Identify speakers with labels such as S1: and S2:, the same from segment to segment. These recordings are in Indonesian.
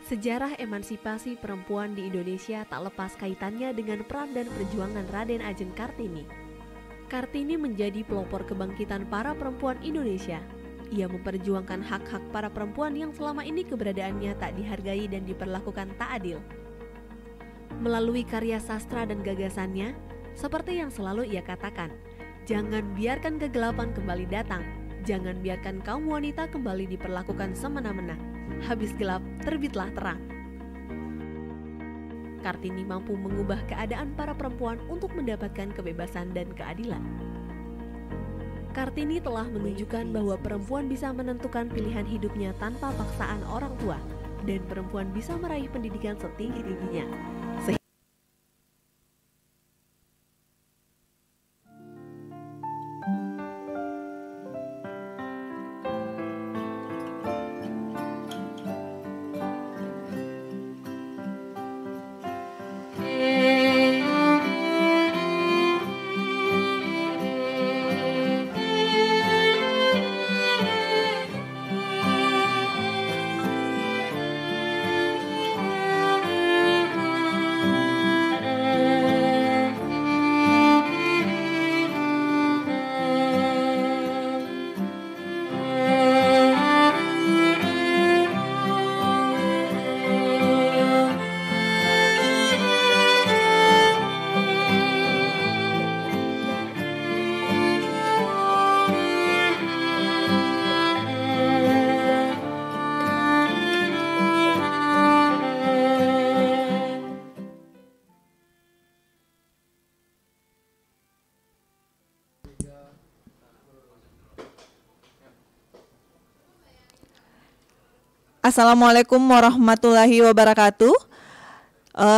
S1: Sejarah emansipasi perempuan di Indonesia tak lepas kaitannya dengan peran dan perjuangan Raden Ajeng Kartini. Kartini menjadi pelopor kebangkitan para perempuan Indonesia. Ia memperjuangkan hak-hak para perempuan yang selama ini keberadaannya tak dihargai dan diperlakukan tak adil. Melalui karya sastra dan gagasannya, seperti yang selalu ia katakan, jangan biarkan kegelapan kembali datang, jangan biarkan kaum wanita kembali diperlakukan semena-mena. Habis gelap, terbitlah terang. Kartini mampu mengubah keadaan para perempuan untuk mendapatkan kebebasan dan keadilan. Kartini telah menunjukkan bahwa perempuan bisa menentukan pilihan hidupnya tanpa paksaan orang tua, dan perempuan bisa meraih pendidikan setinggi-tingginya.
S2: Assalamualaikum warahmatullahi wabarakatuh.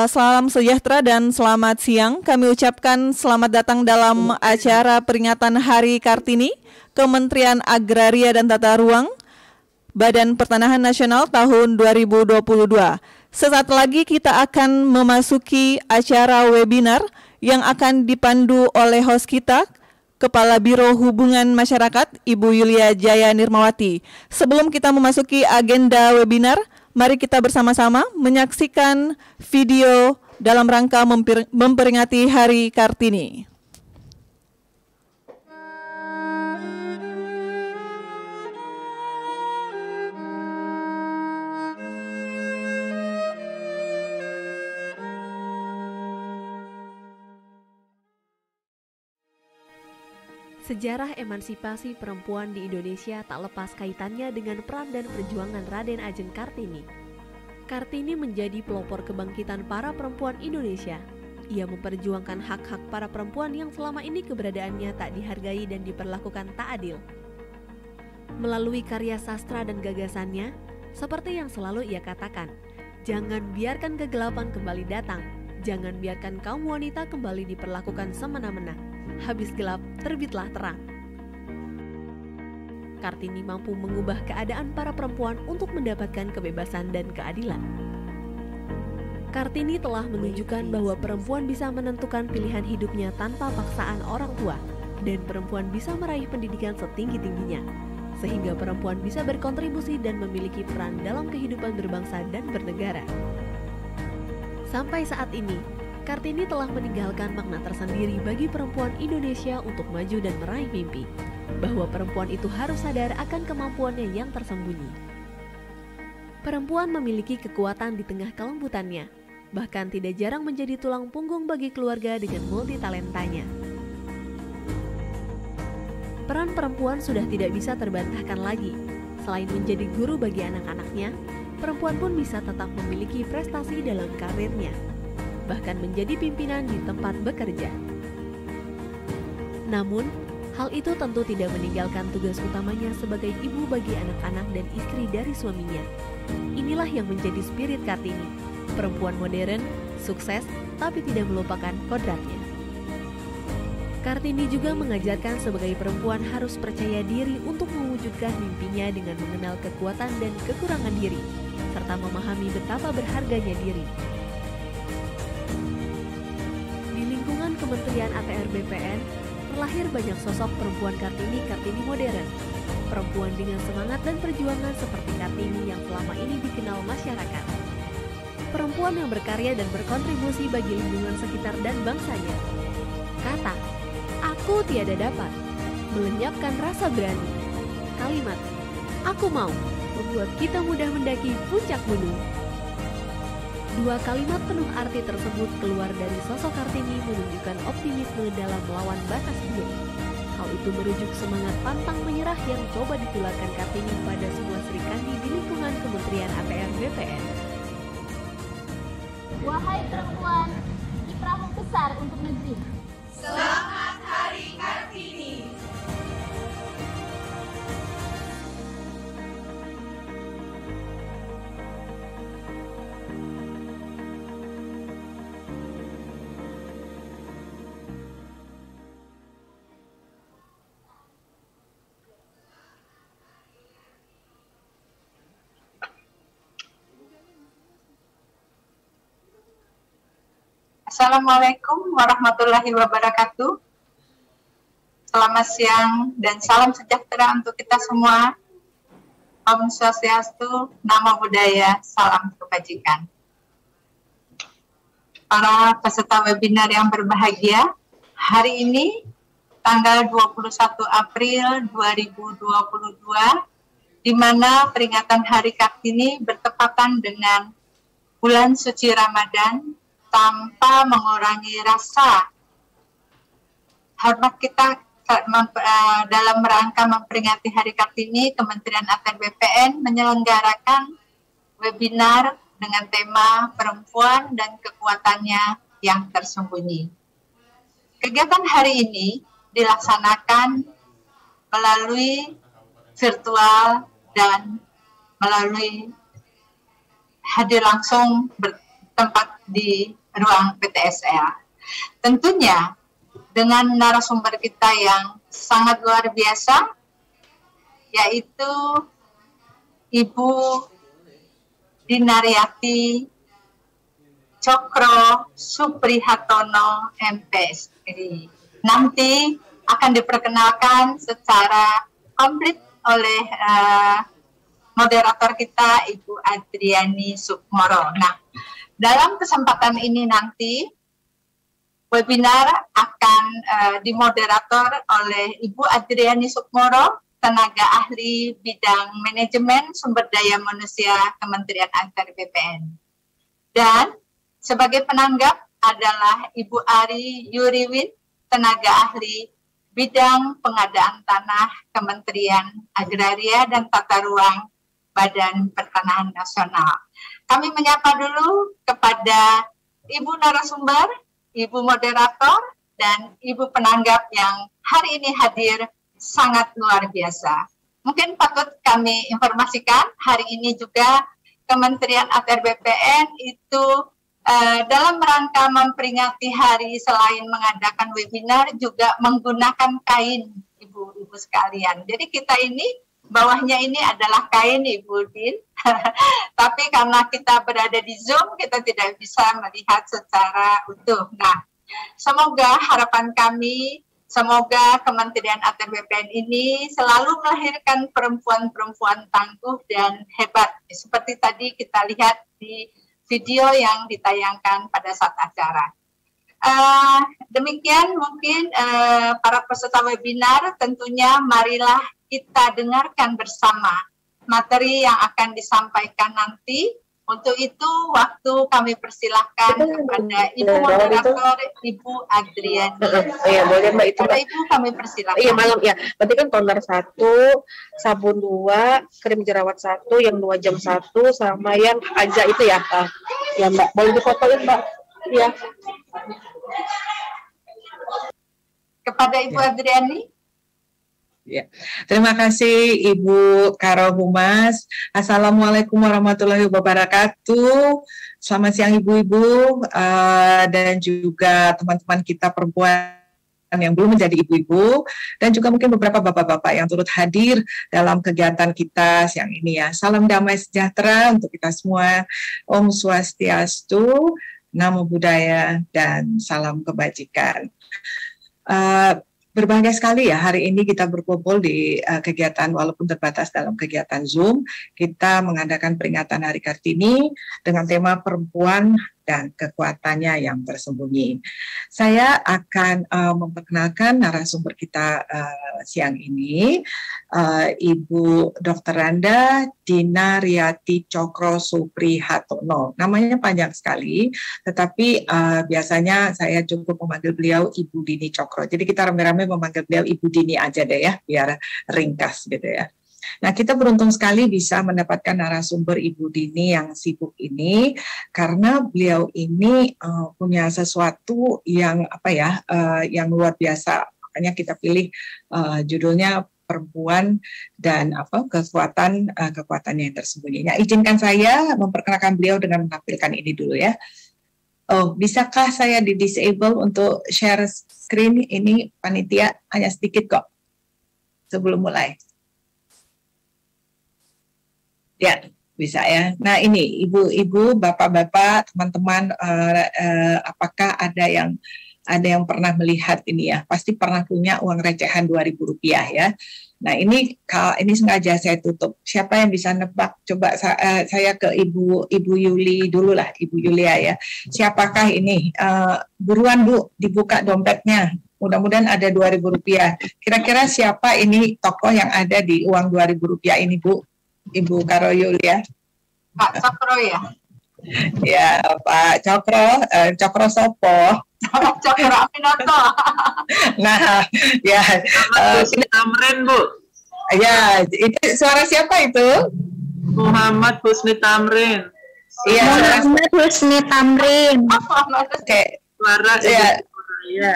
S2: Salam sejahtera dan selamat siang. Kami ucapkan selamat datang dalam acara peringatan Hari Kartini, Kementerian Agraria dan Tata Ruang, Badan Pertanahan Nasional tahun 2022. Sesaat lagi kita akan memasuki acara webinar yang akan dipandu oleh host kita, Kepala Biro Hubungan Masyarakat, Ibu Yulia Jaya Nirmawati. Sebelum kita memasuki agenda webinar, mari kita bersama-sama menyaksikan video dalam rangka memperingati Hari Kartini.
S1: Sejarah emansipasi perempuan di Indonesia tak lepas kaitannya dengan peran dan perjuangan Raden Ajeng Kartini. Kartini menjadi pelopor kebangkitan para perempuan Indonesia. Ia memperjuangkan hak-hak para perempuan yang selama ini keberadaannya tak dihargai dan diperlakukan tak adil. Melalui karya sastra dan gagasannya, seperti yang selalu ia katakan, jangan biarkan kegelapan kembali datang, jangan biarkan kaum wanita kembali diperlakukan semena-mena. Habis gelap, terbitlah terang. Kartini mampu mengubah keadaan para perempuan untuk mendapatkan kebebasan dan keadilan. Kartini telah menunjukkan bahwa perempuan bisa menentukan pilihan hidupnya tanpa paksaan orang tua, dan perempuan bisa meraih pendidikan setinggi-tingginya, sehingga perempuan bisa berkontribusi dan memiliki peran dalam kehidupan berbangsa dan bernegara. Sampai saat ini, Kartini telah meninggalkan makna tersendiri bagi perempuan Indonesia untuk maju dan meraih mimpi, bahwa perempuan itu harus sadar akan kemampuannya yang tersembunyi. Perempuan memiliki kekuatan di tengah kelembutannya, bahkan tidak jarang menjadi tulang punggung bagi keluarga dengan multitalentanya. Peran perempuan sudah tidak bisa terbantahkan lagi. Selain menjadi guru bagi anak-anaknya, perempuan pun bisa tetap memiliki prestasi dalam karirnya, bahkan menjadi pimpinan di tempat bekerja. Namun, hal itu tentu tidak meninggalkan tugas utamanya sebagai ibu bagi anak-anak dan istri dari suaminya. Inilah yang menjadi spirit Kartini, perempuan modern, sukses, tapi tidak melupakan kodratnya. Kartini juga mengajarkan sebagai perempuan harus percaya diri untuk mewujudkan mimpinya dengan mengenal kekuatan dan kekurangan diri, serta memahami betapa berharganya diri. Kementerian ATR BPN, terlahir banyak sosok perempuan Kartini modern. Perempuan dengan semangat dan perjuangan seperti Kartini yang selama ini dikenal masyarakat. perempuan yang berkarya dan berkontribusi bagi lingkungan sekitar dan bangsanya. Kata, aku tiada dapat, melenyapkan rasa berani. Kalimat, aku mau, membuat kita mudah mendaki puncak gunung. Dua kalimat penuh arti tersebut keluar dari sosok Kartini menunjukkan optimisme dalam melawan batas diri. Hal itu merujuk semangat pantang menyerah yang coba ditularkan Kartini pada semua Sri Kandi di lingkungan Kementerian ATR BPN.
S3: Wahai perempuan, kiprahmu besar untuk negeri.
S4: Selamat Hari Kartini.
S5: Assalamualaikum warahmatullahi wabarakatuh. Selamat siang dan salam sejahtera untuk kita semua. Om Swastiastu, Namo Buddhaya, salam kebajikan. Para peserta webinar yang berbahagia, hari ini tanggal 21 April 2022, di mana peringatan Hari Kartini bertepatan dengan bulan suci Ramadan, tanpa mengurangi rasa hormat kita dalam rangka memperingati Hari Kartini. Kementerian ATR BPN menyelenggarakan webinar dengan tema perempuan dan kekuatannya yang tersembunyi. Kegiatan hari ini dilaksanakan melalui virtual dan melalui hadir langsung bertempat di ruang PTSL. Tentunya dengan narasumber kita yang sangat luar biasa, yaitu Ibu Dinariati Cokro Suprihatono MPs. Jadi nanti akan diperkenalkan secara komplit oleh moderator kita, Ibu Adriani Sukmoro. Nah, dalam kesempatan ini nanti webinar akan dimoderator oleh Ibu Adriani Sukmoro, tenaga ahli bidang manajemen sumber daya manusia Kementerian ATR BPN. Dan sebagai penanggap adalah Ibu Ari Yuriwin, tenaga ahli bidang pengadaan tanah Kementerian Agraria dan Tata Ruang Badan Pertanahan Nasional. Kami menyapa dulu kepada Ibu narasumber, Ibu moderator, dan Ibu penanggap yang hari ini hadir sangat luar biasa. Mungkin patut kami informasikan, hari ini juga Kementerian ATR BPN itu dalam rangka memperingati hari selain mengadakan webinar juga menggunakan kain, Ibu-ibu sekalian. Jadi kita ini bawahnya ini adalah kain, Ibu Din, tapi karena kita berada di Zoom, kita tidak bisa melihat secara utuh. Nah, semoga harapan kami, semoga Kementerian ATR BPN ini selalu melahirkan perempuan-perempuan tangguh dan hebat, seperti tadi kita lihat di video yang ditayangkan pada saat acara. Demikian mungkin para peserta webinar, tentunya marilah kita dengarkan bersama materi yang akan disampaikan nanti. Untuk itu waktu kami persilahkan kepada Ibu moderator, Ibu Adriani.
S6: Iya boleh Mbak, itu Mbak.
S5: Ibu kami persilahkan.
S6: Iya malam ya. Berarti kan toner 1, sabun 2, krim jerawat 1, yang 2 jam 1, sama yang aja itu ya. Ya Mbak, boleh difotoin Mbak. Iya.
S5: Kepada Ibu Adriani.
S7: Ya. Terima kasih Ibu Karohumas. Assalamualaikum warahmatullahi wabarakatuh. Selamat siang Ibu-ibu dan juga teman-teman kita perempuan yang belum menjadi ibu-ibu, dan juga mungkin beberapa bapak-bapak yang turut hadir dalam kegiatan kita siang ini ya. Salam damai sejahtera untuk kita semua. Om Swastiastu, Namo Buddhaya, dan salam kebajikan. Berbahagia sekali ya hari ini kita berkumpul di kegiatan walaupun terbatas dalam kegiatan Zoom. Kita mengadakan peringatan Hari Kartini dengan tema perempuan dan kekuatannya yang tersembunyi. Saya akan memperkenalkan narasumber kita siang ini, Ibu Dr. Randa Dina Riyati Cokro Suprihatono. Namanya panjang sekali, tetapi biasanya saya cukup memanggil beliau Ibu Dini Cokro. Jadi kita rame-rame memanggil beliau Ibu Dini aja deh ya, biar ringkas gitu ya. Nah, kita beruntung sekali bisa mendapatkan narasumber Ibu Dini yang sibuk ini karena beliau ini punya sesuatu yang yang luar biasa. Makanya kita pilih judulnya perempuan dan kekuatannya yang tersembunyi. Nah, izinkan saya memperkenalkan beliau dengan menampilkan ini dulu ya. Oh, bisakah saya di-disable untuk share screen ini, panitia? Hanya sedikit kok sebelum mulai. Ya, bisa ya. Nah, ini ibu-ibu, bapak-bapak, teman-teman, apakah ada yang pernah melihat ini ya? Pasti pernah punya uang recehan Rp2.000 ya. Nah, ini sengaja saya tutup. Siapa yang bisa nebak? Coba saya ke Ibu Yuli dulu lah, Ibu Yulia ya. Siapakah ini? Buruan Bu, dibuka dompetnya. Mudah-mudahan ada Rp2.000. Kira-kira siapa ini tokoh yang ada di uang Rp2.000 ini Bu? Ibu Karo Yulia.
S5: Pak Cokro ya?
S7: Ya, Pak Cokro, Cokro Sopo.
S5: Cokro Aminoto.
S7: Nah, ya.
S8: Husni Tamrin, Bu.
S7: Ya, itu suara siapa itu?
S8: Muhammad Husni Tamrin.
S7: Iya,
S3: Muhammad Husni Tamrin.
S7: Oke.
S8: Suara
S7: Ya.
S8: Ya.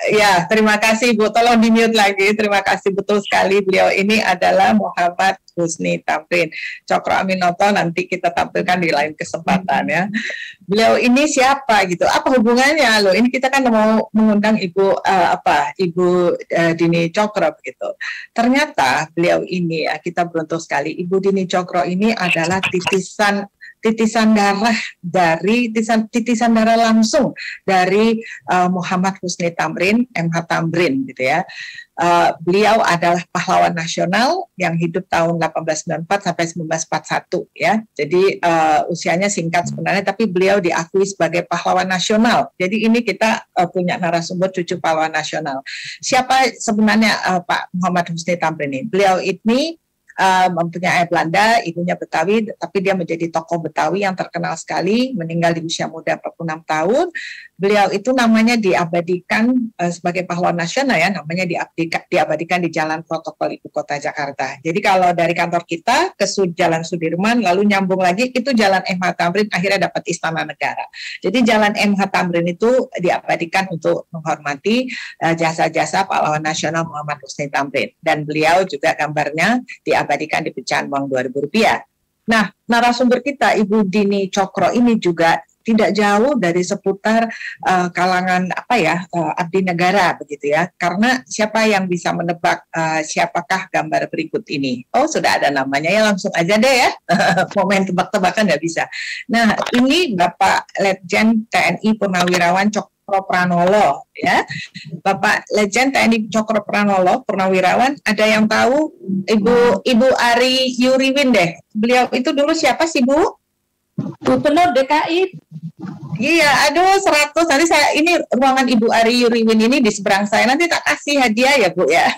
S7: Ya, terima kasih Bu. Tolong di-mute lagi. Terima kasih, betul sekali. Beliau ini adalah Muhammad Husni Tamrin. Cokro Aminoto nanti kita tampilkan di lain kesempatan ya. Beliau ini siapa gitu? Apa hubungannya loh? Ini kita kan mau mengundang Ibu Dini Cokro begitu. Ternyata beliau ini ya, kita beruntung sekali. Ibu Dini Cokro ini adalah titisan darah langsung dari Muhammad Husni Tamrin, MH Tamrin gitu ya. Beliau adalah pahlawan nasional yang hidup tahun 1894 sampai 1941 ya. Jadi usianya singkat sebenarnya, tapi beliau diakui sebagai pahlawan nasional. Jadi ini kita punya narasumber cucu pahlawan nasional. Siapa sebenarnya Pak Muhammad Husni Tamrin ini? Beliau ini mempunyai ayah Belanda, ibunya Betawi, tapi dia menjadi tokoh Betawi yang terkenal sekali, meninggal di usia muda 46 tahun. Beliau itu namanya diabadikan sebagai pahlawan nasional ya, namanya diabadikan di Jalan Protokol Ibu Kota Jakarta. Jadi kalau dari kantor kita ke Jalan Sudirman, lalu nyambung lagi, itu Jalan MH Tamrin, akhirnya dapat Istana Negara. Jadi Jalan MH Tamrin itu diabadikan untuk menghormati jasa-jasa pahlawan nasional Muhammad Husni Tamrin. Dan beliau juga gambarnya diabadikan di pecahan uang Rp2.000. Nah, narasumber kita Ibu Dini Cokro ini juga tidak jauh dari seputar kalangan abdi negara begitu ya. Karena siapa yang bisa menebak siapakah gambar berikut ini? Oh, sudah ada namanya ya, langsung aja deh ya. Mau main tebak-tebakan nggak bisa. Nah, ini Bapak Letjen TNI Purnawirawan Cokro Pranolo ya. Bapak Letjen TNI Cokro Pranolo Purnawirawan, ada yang tahu? Ibu Ari Yuriwin deh. Beliau itu dulu siapa sih Bu?
S6: Gubernur DKI.
S7: Iya, aduh 100. Nanti ini ruangan Ibu Ari Yuriwin ini di seberang saya. Nanti tak kasih hadiah ya Bu ya.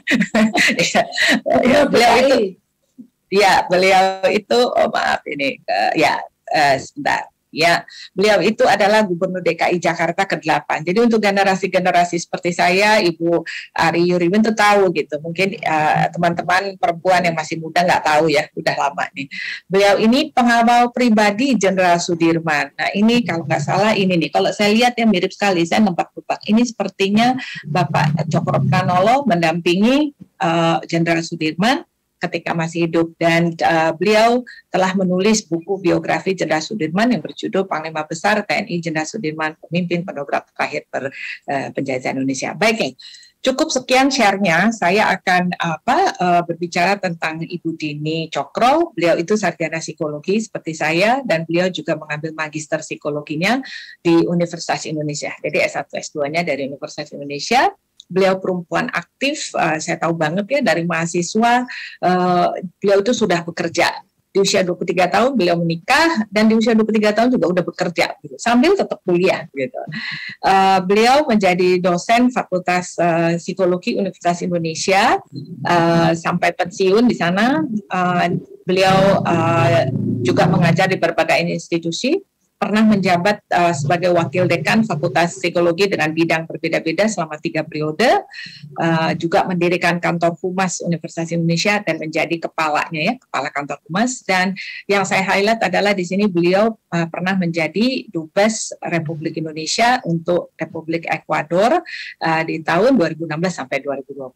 S7: Beliau itu oh maaf ini sebentar. Ya, beliau itu adalah Gubernur DKI Jakarta ke-8. Jadi untuk generasi-generasi seperti saya, Ibu Ari Yuriwin itu tahu gitu. Mungkin teman-teman perempuan yang masih muda nggak tahu ya, udah lama nih. Beliau ini pengawal pribadi Jenderal Sudirman. Nah ini kalau nggak salah ini nih, kalau saya lihat ya mirip sekali, saya nebak-nebak. Ini sepertinya Bapak Cokro Pranolo mendampingi Jenderal Sudirman ketika masih hidup, dan beliau telah menulis buku biografi Jenderal Sudirman yang berjudul Panglima Besar TNI Jenderal Sudirman, Pemimpin Pendobrak Terakhir Penjajahan Indonesia. Baik, cukup sekian share-nya. Saya akan berbicara tentang Ibu Dini Cokro. Beliau itu sarjana psikologi seperti saya, dan beliau juga mengambil magister psikologinya di Universitas Indonesia. Jadi S1 S2-nya dari Universitas Indonesia. beliau perempuan aktif, saya tahu banget ya dari mahasiswa, beliau itu sudah bekerja. Di usia 23 tahun beliau menikah, dan di usia 23 tahun juga udah bekerja gitu, sambil tetap kuliah gitu. Beliau menjadi dosen Fakultas Psikologi Universitas Indonesia sampai pensiun di sana. Beliau juga mengajar di berbagai institusi, pernah menjabat sebagai wakil dekan Fakultas Psikologi dengan bidang berbeda-beda selama 3 periode, juga mendirikan kantor humas Universitas Indonesia dan menjadi kepalanya ya, kepala kantor humas. Dan yang saya highlight adalah di sini beliau pernah menjadi Dubes Republik Indonesia untuk Republik Ekuador di tahun 2016 sampai 2020.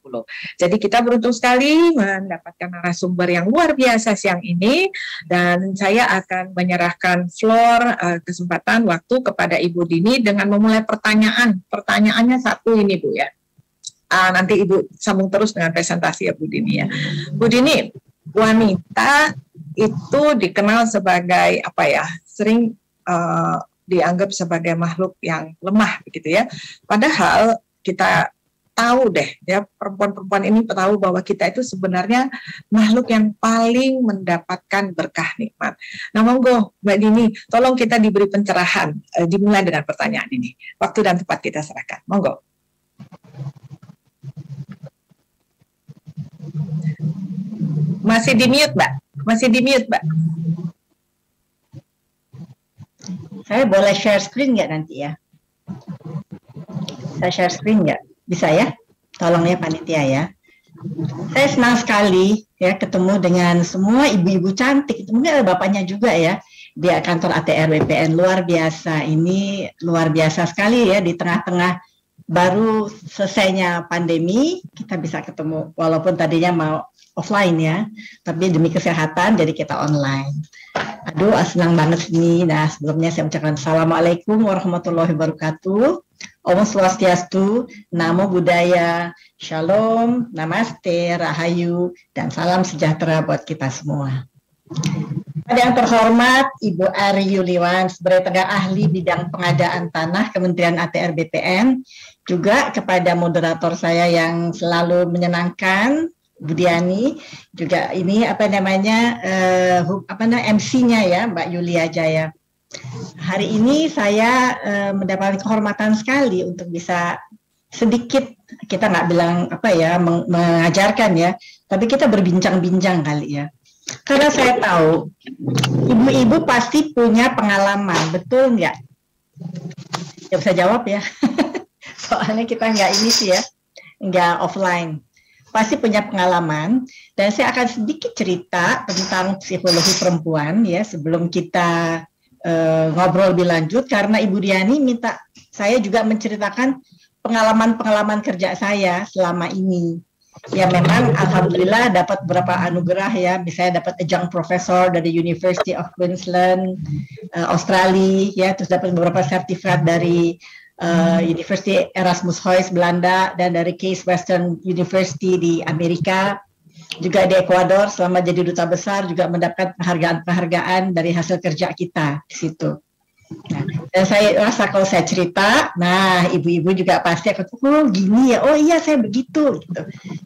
S7: Jadi kita beruntung sekali mendapatkan narasumber yang luar biasa siang ini, dan saya akan menyerahkan floor kesempatan waktu kepada Ibu Dini dengan memulai pertanyaan. Pertanyaannya satu ini Bu ya. Nanti Ibu sambung terus dengan presentasi ya Bu Dini ya. Bu Dini, wanita itu dikenal sebagai apa ya? Sering dianggap sebagai makhluk yang lemah begitu ya. Padahal kita tahu deh ya, perempuan-perempuan ini tahu bahwa kita itu sebenarnya makhluk yang paling mendapatkan berkah nikmat. Nah monggo Mbak Dini, tolong kita diberi pencerahan, dimulai dengan pertanyaan ini. Waktu dan tempat kita serahkan, monggo. Masih di mute Mbak, masih di mute Mbak.
S9: Saya boleh share screen nggak nanti ya? Saya share screen nggak? Bisa ya? Tolong ya panitia ya. Saya senang sekali ya ketemu dengan semua ibu-ibu cantik. Mungkin ada bapaknya juga ya di kantor ATR BPN. Luar biasa, ini luar biasa sekali ya, di tengah-tengah baru selesainya pandemi kita bisa ketemu, walaupun tadinya mau offline ya, tapi demi kesehatan jadi kita online. Aduh, senang banget ini. Nah, sebelumnya saya ucapkan Assalamualaikum warahmatullahi wabarakatuh. Om Swastiastu, Namo Buddhaya, Shalom, Namaste, Rahayu, dan salam sejahtera buat kita semua. Pada yang terhormat Ibu Ari Yuliwan sebagai tenaga ahli bidang pengadaan tanah Kementerian ATR BPN, juga kepada moderator saya yang selalu menyenangkan, Bu Diani, juga ini MC-nya ya, Mbak Yulia Jaya. Hari ini saya mendapatkan kehormatan sekali untuk bisa sedikit, kita nggak bilang mengajarkan ya, tapi kita berbincang-bincang kali ya. Karena saya tahu ibu-ibu pasti punya pengalaman, betul nggak? Ya bisa jawab ya. Soalnya kita nggak ini sih ya, nggak offline. Pasti punya pengalaman, dan saya akan sedikit cerita tentang psikologi perempuan ya sebelum kita ngobrol lebih lanjut, karena Ibu Diani minta saya juga menceritakan pengalaman-pengalaman kerja saya selama ini. Ya memang alhamdulillah dapat beberapa anugerah ya, misalnya dapat adjunct professor dari University of Queensland, Australia ya, terus dapat beberapa sertifikat dari University Erasmus Hoyes Belanda dan dari Case Western University di Amerika. Juga di Ekuador selama jadi duta besar juga mendapatkan penghargaan-penghargaan dari hasil kerja kita di situ. Nah, dan saya rasa kalau saya cerita, nah ibu-ibu juga pasti akan, oh gini ya, oh iya saya begitu. Gitu.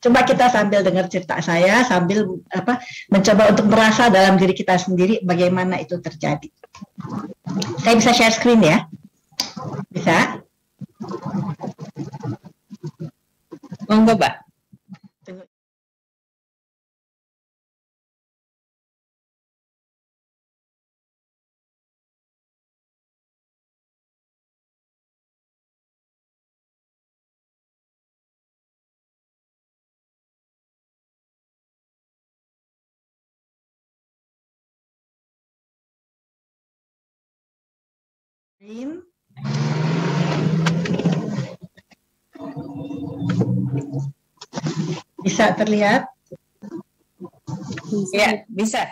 S9: Coba kita sambil dengar cerita saya, sambil mencoba untuk merasa dalam diri kita sendiri bagaimana itu terjadi. Saya bisa share screen ya? Bisa?
S7: Monggo Mbak.
S9: Bisa terlihat?
S7: Ya, bisa.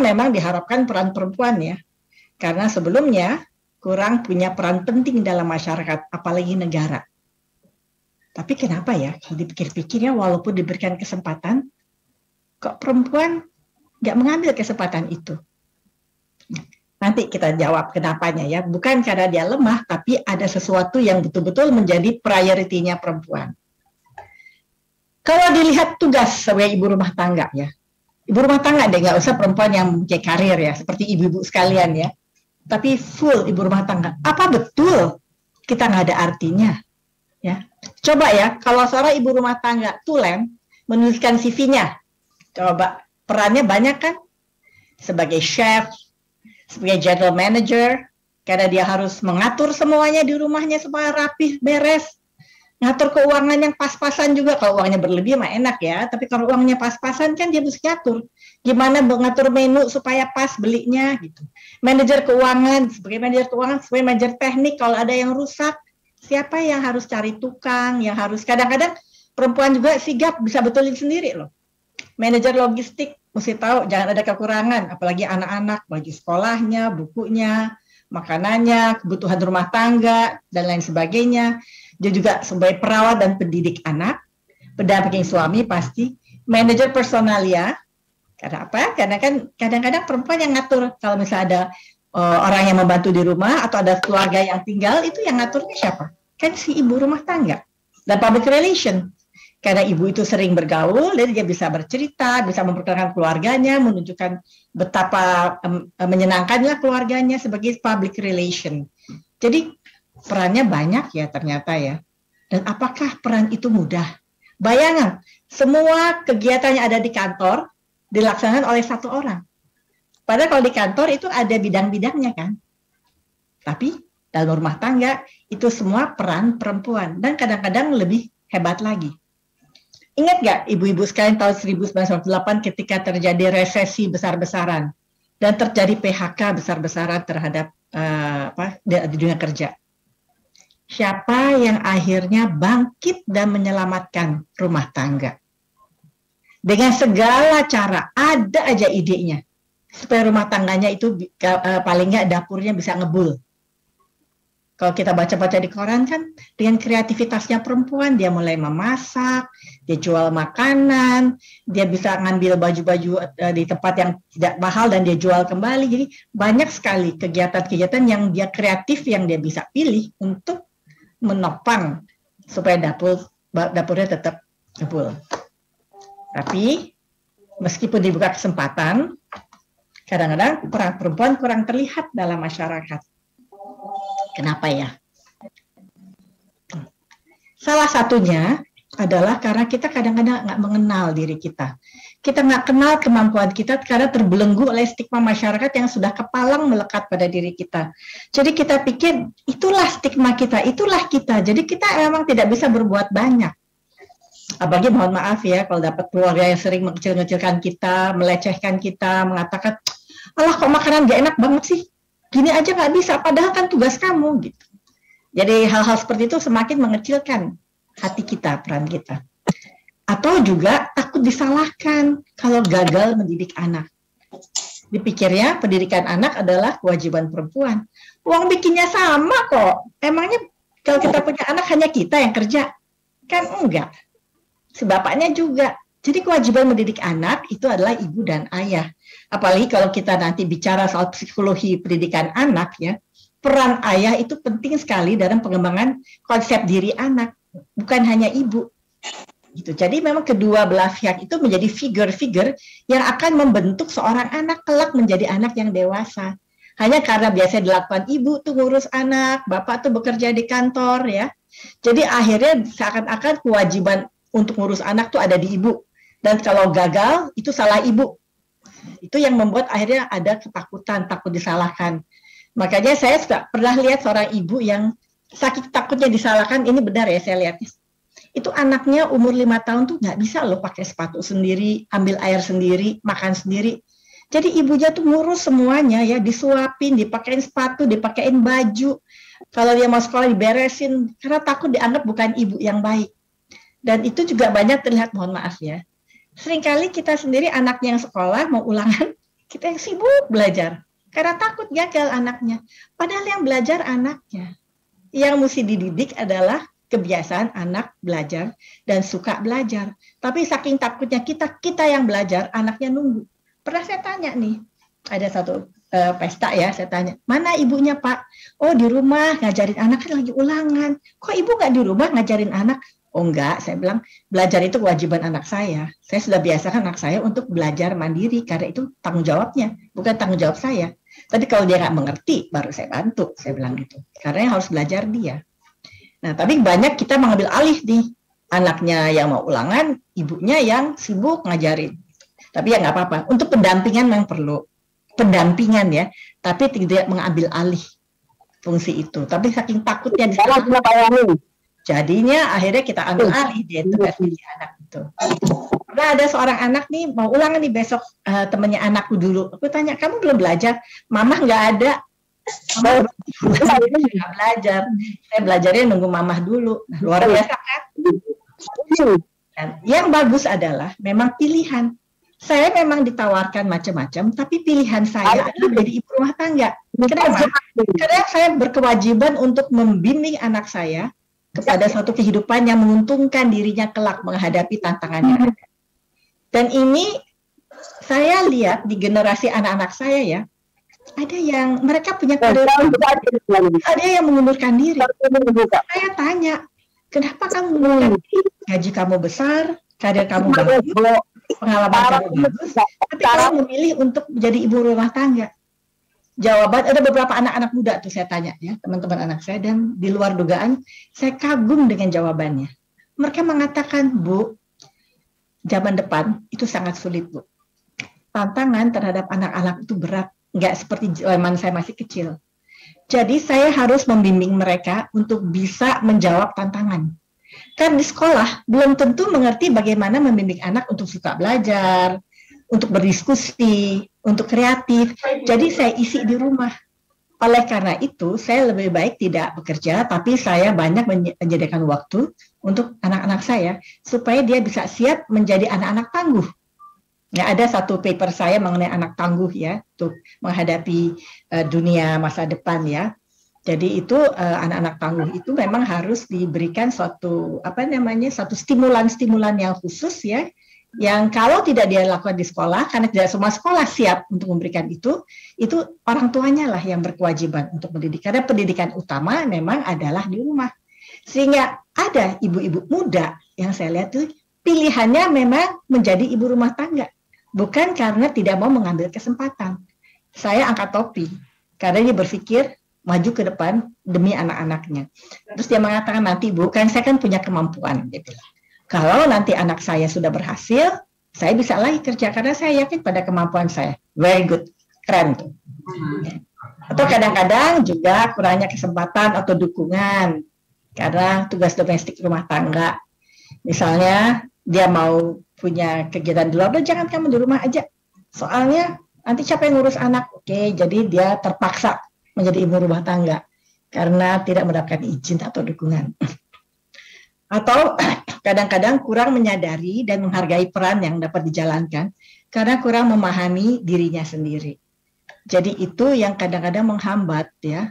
S9: memang diharapkan peran perempuan ya, karena sebelumnya kurang punya peran penting dalam masyarakat, apalagi negara. Tapi kenapa ya, kalau dipikir-pikirnya walaupun diberikan kesempatan, kok perempuan nggak mengambil kesempatan itu? Nanti kita jawab kenapanya ya, bukan karena dia lemah, tapi ada sesuatu yang betul-betul menjadi prioritinya perempuan. Kalau dilihat tugas sebagai ibu rumah tangga ya, ibu rumah tangga deh, nggak usah perempuan yang punya karir ya, seperti ibu-ibu sekalian ya, tapi full ibu rumah tangga. Apa betul kita nggak ada artinya? Ya, coba ya, kalau seorang ibu rumah tangga tulen menuliskan CV-nya, coba perannya banyak kan? Sebagai chef, sebagai general manager, karena dia harus mengatur semuanya di rumahnya supaya rapih, beres. Ngatur keuangan yang pas-pasan juga. Kalau uangnya berlebih mah enak ya, tapi kalau uangnya pas-pasan kan dia mesti ngatur. Gimana mengatur menu supaya pas belinya gitu. Manajer keuangan, sebagai manajer keuangan, sebagai manajer teknik, kalau ada yang rusak, siapa yang harus cari tukang, yang harus, kadang-kadang perempuan juga sigap bisa betulin sendiri loh. Manajer logistik mesti tahu jangan ada kekurangan, apalagi anak-anak, baju sekolahnya, bukunya, makanannya, kebutuhan rumah tangga, dan lain sebagainya. Dia juga sebagai perawat dan pendidik anak, pendamping suami pasti, manajer personalia. Karena apa? Karena kan kadang-kadang perempuan yang ngatur, kalau misalnya ada orang yang membantu di rumah atau ada keluarga yang tinggal, itu yang ngaturnya siapa? Kan si ibu rumah tangga. Dan public relation. Karena ibu itu sering bergaul, dan dia bisa bercerita, bisa memperkenalkan keluarganya, menunjukkan betapa menyenangkannya keluarganya sebagai public relation. Jadi perannya banyak ya ternyata ya. Dan apakah peran itu mudah? Bayangan, semua kegiatan yang ada di kantor dilaksanakan oleh satu orang. Padahal kalau di kantor itu ada bidang-bidangnya kan. Tapi dalam rumah tangga itu semua peran perempuan. Dan kadang-kadang lebih hebat lagi. Ingat nggak ibu-ibu sekalian tahun 1998 ketika terjadi resesi besar-besaran. Dan terjadi PHK besar-besaran terhadap di dunia kerja. Siapa yang akhirnya bangkit dan menyelamatkan rumah tangga? Dengan segala cara, ada aja idenya. Supaya rumah tangganya itu paling nggak dapurnya bisa ngebul. Kalau kita baca-baca di koran kan, dengan kreativitasnya perempuan, dia mulai memasak, dia jual makanan, dia bisa ngambil baju-baju di tempat yang tidak mahal dan dia jual kembali. Jadi banyak sekali kegiatan-kegiatan yang dia kreatif, yang dia bisa pilih untuk menopang supaya dapurnya tetap ngebul. Tapi meskipun dibuka kesempatan, kadang-kadang peran perempuan kurang terlihat dalam masyarakat. Kenapa ya? Salah satunya adalah karena kita kadang-kadang nggak mengenal diri kita. Kita nggak kenal kemampuan kita karena terbelenggu oleh stigma masyarakat yang sudah kepalang melekat pada diri kita. Jadi kita pikir itulah stigma kita, itulah kita. Jadi kita memang tidak bisa berbuat banyak. Apalagi mohon maaf ya kalau dapat keluarga yang sering mengecil-ngecilkan kita, melecehkan kita, mengatakan, alah kok makanan gak enak banget sih, gini aja nggak bisa, padahal kan tugas kamu gitu. Jadi hal-hal seperti itu semakin mengecilkan hati kita, peran kita. Atau juga takut disalahkan kalau gagal mendidik anak. Dipikirnya pendidikan anak adalah kewajiban perempuan. Uang bikinnya sama kok. Emangnya kalau kita punya anak hanya kita yang kerja? Kan enggak. Sebapaknya juga. Jadi kewajiban mendidik anak itu adalah ibu dan ayah. Apalagi kalau kita nanti bicara soal psikologi pendidikan anak ya, peran ayah itu penting sekali dalam pengembangan konsep diri anak, bukan hanya ibu. Gitu. Jadi memang kedua belah pihak itu menjadi figur-figur yang akan membentuk seorang anak kelak menjadi anak yang dewasa. Hanya karena biasa dilakukan ibu tuh ngurus anak, bapak tuh bekerja di kantor ya. Jadi akhirnya seakan-akan kewajiban untuk ngurus anak tuh ada di ibu. Dan kalau gagal itu salah ibu. Itu yang membuat akhirnya ada ketakutan, takut disalahkan. Makanya saya sudah pernah lihat seorang ibu yang saking takutnya disalahkan, ini benar ya saya lihat. Itu anaknya umur 5 tahun tuh nggak bisa loh pakai sepatu sendiri, ambil air sendiri, makan sendiri. Jadi ibunya tuh ngurus semuanya ya, disuapin, dipakein sepatu, dipakein baju. Kalau dia mau sekolah diberesin, karena takut dianggap bukan ibu yang baik. Dan itu juga banyak terlihat, mohon maaf ya. Seringkali kita sendiri anaknya yang sekolah mau ulangan, Kita yang sibuk belajar karena takut gagal anaknya. Padahal yang belajar anaknya. Yang mesti dididik adalah kebiasaan anak belajar dan suka belajar. Tapi saking takutnya kita yang belajar, anaknya nunggu. Pernah saya tanya nih, ada satu pesta ya, saya tanya, mana ibunya Pak? Oh di rumah ngajarin anak, kan lagi ulangan. Kok ibu nggak di rumah ngajarin anak? Oh enggak, saya bilang belajar itu kewajiban anak saya. Saya sudah biasakan anak saya untuk belajar mandiri karena itu tanggung jawabnya, bukan tanggung jawab saya. Tapi kalau dia nggak mengerti, baru saya bantu, saya bilang gitu. Karena yang harus belajar dia. Nah, tapi banyak kita mengambil alih nih, anaknya yang mau ulangan, ibunya yang sibuk ngajarin. Tapi ya nggak apa-apa. Untuk pendampingan yang perlu, pendampingan ya, tapi tidak mengambil alih fungsi itu. Tapi saking takutnya di sana, jadinya akhirnya kita ambil alih dia itu versi anak itu. Pernah ada seorang anak nih mau ulangan nih besok, temennya anakku dulu. Aku tanya, kamu belum belajar? Mamah nggak ada. Mama nggak belajar. Saya belajarnya nunggu mamah dulu. Nah, luar biasa kan? Dan yang bagus adalah memang pilihan. Saya memang ditawarkan macam-macam, tapi pilihan saya adalah menjadi ibu rumah tangga. Kenapa? Karena saya berkewajiban untuk membimbing anak saya kepada suatu kehidupan yang menguntungkan dirinya kelak menghadapi tantangannya. Dan ini saya lihat di generasi anak-anak saya ya, ada yang mereka punya karir, ada yang mengundurkan diri. Saya tanya, kenapa kamu mengundurkan diri? Gaji kamu besar, karir kamu bagus, pengalaman kamu bagus, tapi kamu memilih untuk menjadi ibu rumah tangga. Jawaban, ada beberapa anak-anak muda tuh saya tanya ya, teman-teman anak saya, dan di luar dugaan, saya kagum dengan jawabannya. Mereka mengatakan, Bu, zaman depan itu sangat sulit, Bu. Tantangan terhadap anak-anak itu berat, nggak seperti zaman saya masih kecil. Jadi saya harus membimbing mereka untuk bisa menjawab tantangan. Kan di sekolah belum tentu mengerti bagaimana membimbing anak untuk suka belajar, untuk berdiskusi, untuk kreatif. Jadi saya isi di rumah. Oleh karena itu, saya lebih baik tidak bekerja, tapi saya banyak menyediakan waktu untuk anak-anak saya, supaya dia bisa siap menjadi anak-anak tangguh. Ya, ada satu paper saya mengenai anak tangguh ya, untuk menghadapi dunia masa depan ya. Jadi itu anak-anak tangguh itu memang harus diberikan suatu satu stimulan-stimulan yang khusus ya, yang kalau tidak dia lakukan di sekolah, karena tidak semua sekolah siap untuk memberikan itu orang tuanya lah yang berkewajiban untuk mendidik. Karena pendidikan utama memang adalah di rumah. Sehingga ada ibu-ibu muda yang saya lihat tuh pilihannya memang menjadi ibu rumah tangga. Bukan karena tidak mau mengambil kesempatan. Saya angkat topi, karena dia berpikir maju ke depan demi anak-anaknya. Terus dia mengatakan, nanti Bu, kan saya kan punya kemampuan. Dia bilang, kalau nanti anak saya sudah berhasil, saya bisa lagi kerja karena saya yakin pada kemampuan saya. Very good, keren tuh. Atau kadang-kadang juga kurangnya kesempatan atau dukungan karena tugas domestik rumah tangga. Misalnya dia mau punya kegiatan di luar, jangan kamu di rumah aja. Soalnya nanti siapa yang ngurus anak? Oke, jadi dia terpaksa menjadi ibu rumah tangga karena tidak mendapatkan izin atau dukungan. Atau kadang-kadang kurang menyadari dan menghargai peran yang dapat dijalankan karena kurang memahami dirinya sendiri. Jadi itu yang kadang-kadang menghambat ya.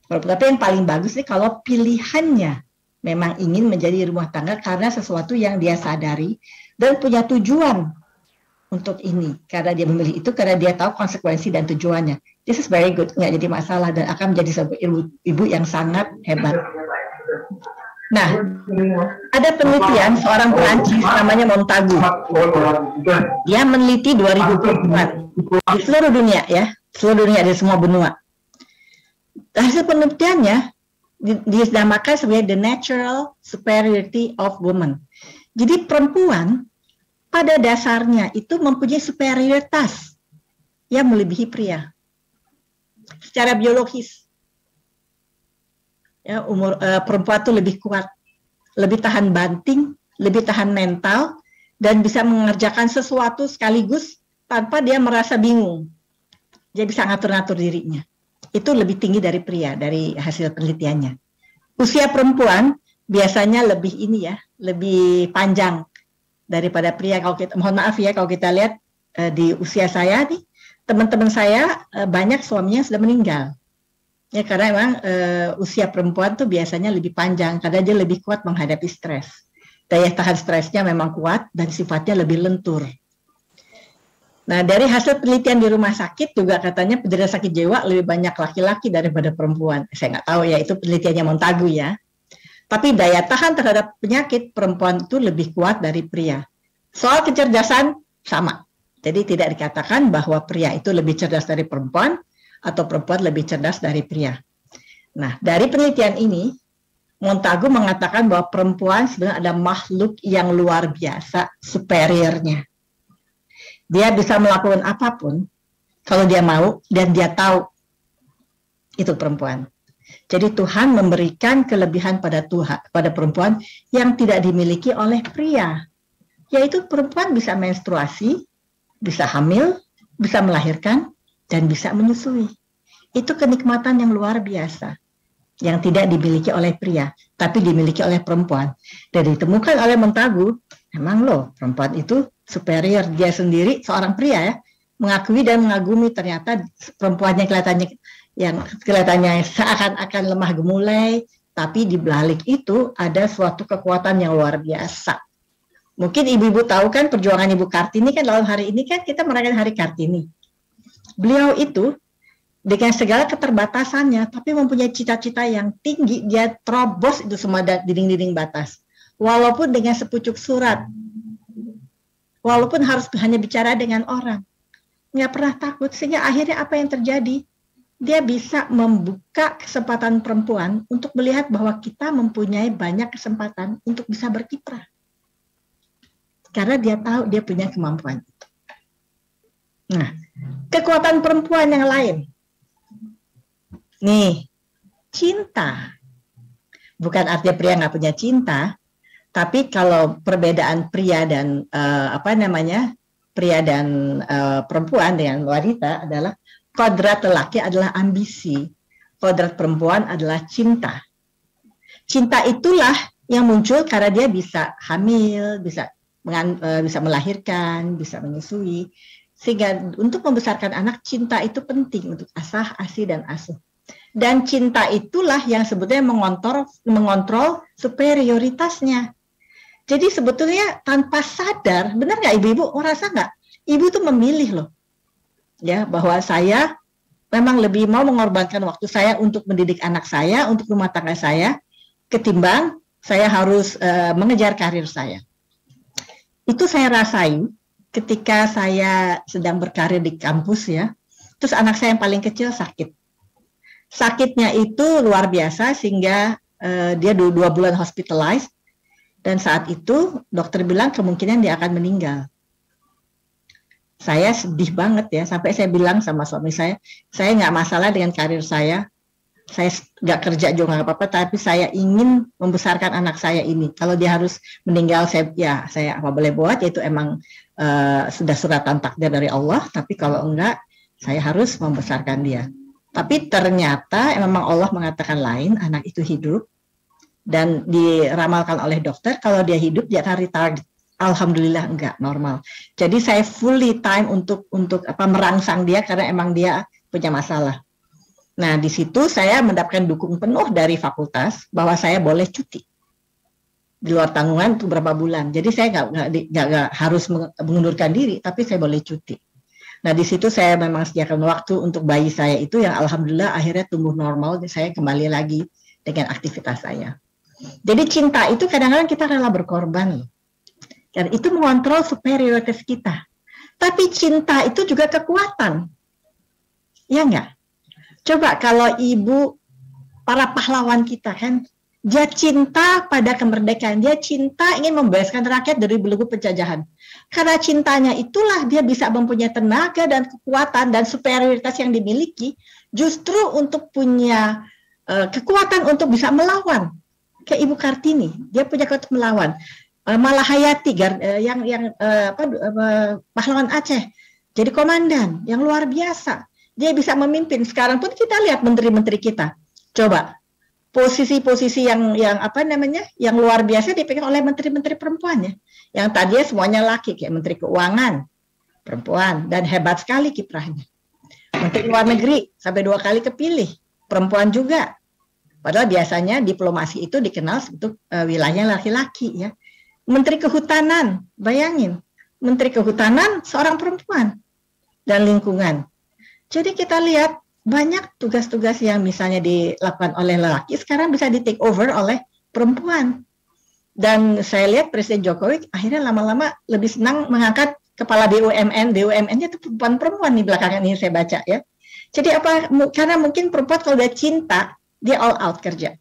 S9: Tapi yang paling bagus nih kalau pilihannya memang ingin menjadi rumah tangga karena sesuatu yang dia sadari dan punya tujuan untuk ini. Karena dia memilih itu karena dia tahu konsekuensi dan tujuannya. This is very good, nggak jadi masalah dan akan menjadi sebuah ibu yang sangat hebat. Nah, ada penelitian seorang Perancis namanya Montagu. Dia meneliti 2004 di seluruh dunia ya, seluruh dunia, di semua benua. Hasil penelitiannya dinamakan sebagai the natural superiority of women. Jadi perempuan pada dasarnya itu mempunyai superioritas yang melebihi pria secara biologis. Ya, perempuan itu lebih kuat, lebih tahan banting, lebih tahan mental, dan bisa mengerjakan sesuatu sekaligus tanpa dia merasa bingung. Dia bisa ngatur-ngatur dirinya. Itu lebih tinggi dari pria, dari hasil penelitiannya. Usia perempuan biasanya lebih lebih panjang daripada pria. Kalau kita, mohon maaf ya, kalau kita lihat di usia saya nih, teman-teman saya banyak suaminya sudah meninggal. Ya karena memang usia perempuan tuh biasanya lebih panjang karena dia lebih kuat menghadapi stres. Daya tahan stresnya memang kuat dan sifatnya lebih lentur. Nah, dari hasil penelitian di rumah sakit juga katanya penderita sakit jiwa lebih banyak laki-laki daripada perempuan. Saya nggak tahu ya, itu penelitiannya Montagu ya. Tapi daya tahan terhadap penyakit perempuan itu lebih kuat dari pria. Soal kecerdasan sama. Jadi tidak dikatakan bahwa pria itu lebih cerdas dari perempuan atau perempuan lebih cerdas dari pria. Nah, dari penelitian ini, Montagu mengatakan bahwa perempuan sebenarnya ada makhluk yang luar biasa, superiornya. Dia bisa melakukan apapun kalau dia mau dan dia tahu. Itu perempuan. Jadi Tuhan memberikan kelebihan pada perempuan yang tidak dimiliki oleh pria. Yaitu perempuan bisa menstruasi, bisa hamil, bisa melahirkan, dan bisa menyusui. Itu kenikmatan yang luar biasa. Yang tidak dimiliki oleh pria, tapi dimiliki oleh perempuan. Dan ditemukan oleh Montagu, emang loh, perempuan itu superior. Dia sendiri, seorang pria ya, mengakui dan mengagumi ternyata perempuannya kelihatannya seakan-akan lemah gemulai, tapi di balik itu ada suatu kekuatan yang luar biasa. Mungkin ibu-ibu tahu kan perjuangan Ibu Kartini kan dalam hari ini kan kita merayakan Hari Kartini. Beliau itu dengan segala keterbatasannya, tapi mempunyai cita-cita yang tinggi, dia terobos itu semua dinding-dinding batas. Walaupun dengan sepucuk surat, walaupun harus hanya bicara dengan orang, nggak pernah takut, sehingga akhirnya apa yang terjadi? Dia bisa membuka kesempatan perempuan untuk melihat bahwa kita mempunyai banyak kesempatan untuk bisa berkiprah. Karena dia tahu dia punya kemampuan itu. Nah, kekuatan perempuan yang lain. Nih, cinta. Bukan artinya pria nggak punya cinta, tapi kalau perbedaan pria dan pria dan perempuan dengan wanita adalah kodrat lelaki adalah ambisi, kodrat perempuan adalah cinta. Cinta itulah yang muncul karena dia bisa hamil, bisa melahirkan, bisa menyusui. Sehingga untuk membesarkan anak, cinta itu penting untuk asah, asi, dan asuh. Dan cinta itulah yang sebetulnya mengontrol superioritasnya. Jadi sebetulnya tanpa sadar, benar nggak ibu-ibu? Merasa nggak? Ibu tuh memilih loh, ya bahwa saya memang lebih mau mengorbankan waktu saya untuk mendidik anak saya, untuk rumah tangga saya, ketimbang saya harus mengejar karir saya. Itu saya rasain ketika saya sedang berkarir di kampus ya. Terus anak saya yang paling kecil sakit. Sakitnya itu luar biasa sehingga dia 2 bulan hospitalized. Dan saat itu dokter bilang kemungkinan dia akan meninggal. Saya sedih banget ya, sampai saya bilang sama suami saya nggak masalah dengan karir saya nggak kerja juga nggak apa-apa, tapi saya ingin membesarkan anak saya ini. Kalau dia harus meninggal, saya apa boleh buat, yaitu emang sudah suratan takdir dari Allah, tapi kalau enggak, saya harus membesarkan dia. Tapi ternyata memang Allah mengatakan lain, anak itu hidup, dan diramalkan oleh dokter, kalau dia hidup, dia akan retarded. Alhamdulillah enggak, normal. Jadi saya fully time untuk merangsang dia karena emang dia punya masalah. Nah, di situ saya mendapatkan dukung penuh dari fakultas bahwa saya boleh cuti di luar tanggungan untuk berapa bulan. Jadi saya nggak harus mengundurkan diri, tapi saya boleh cuti. Nah, di situ saya memang sediakan waktu untuk bayi saya itu yang alhamdulillah akhirnya tumbuh normal, dan saya kembali lagi dengan aktivitas saya. Jadi cinta itu kadang-kadang kita rela berkorban. Dan itu mengontrol superioritas kita. Tapi cinta itu juga kekuatan. Ya enggak? Coba kalau ibu, para pahlawan kita kan, dia cinta pada kemerdekaan. Dia cinta ingin membebaskan rakyat dari belenggu penjajahan. Karena cintanya itulah dia bisa mempunyai tenaga dan kekuatan dan superioritas yang dimiliki justru untuk punya kekuatan untuk bisa melawan. Kayak Ibu Kartini, dia punya kekuatan melawan. Malahayati yang pahlawan Aceh jadi komandan yang luar biasa, dia bisa memimpin. Sekarang pun kita lihat menteri-menteri kita, coba posisi-posisi yang luar biasa dipegang oleh menteri-menteri perempuan ya, yang tadinya semuanya laki, kayak menteri keuangan perempuan, dan hebat sekali kiprahnya. Menteri Luar Negeri sampai 2 kali kepilih, perempuan juga. Padahal biasanya diplomasi itu dikenal untuk wilayah laki-laki ya. Menteri Kehutanan, bayangin, Menteri Kehutanan seorang perempuan dan lingkungan. Jadi kita lihat banyak tugas-tugas yang misalnya dilakukan oleh lelaki sekarang bisa di take over oleh perempuan. Dan saya lihat Presiden Jokowi akhirnya lama-lama lebih senang mengangkat kepala BUMN, BUMN-nya itu perempuan di belakangan ini saya baca ya. Jadi apa? Karena mungkin perempuan kalau dia cinta, dia all out kerja.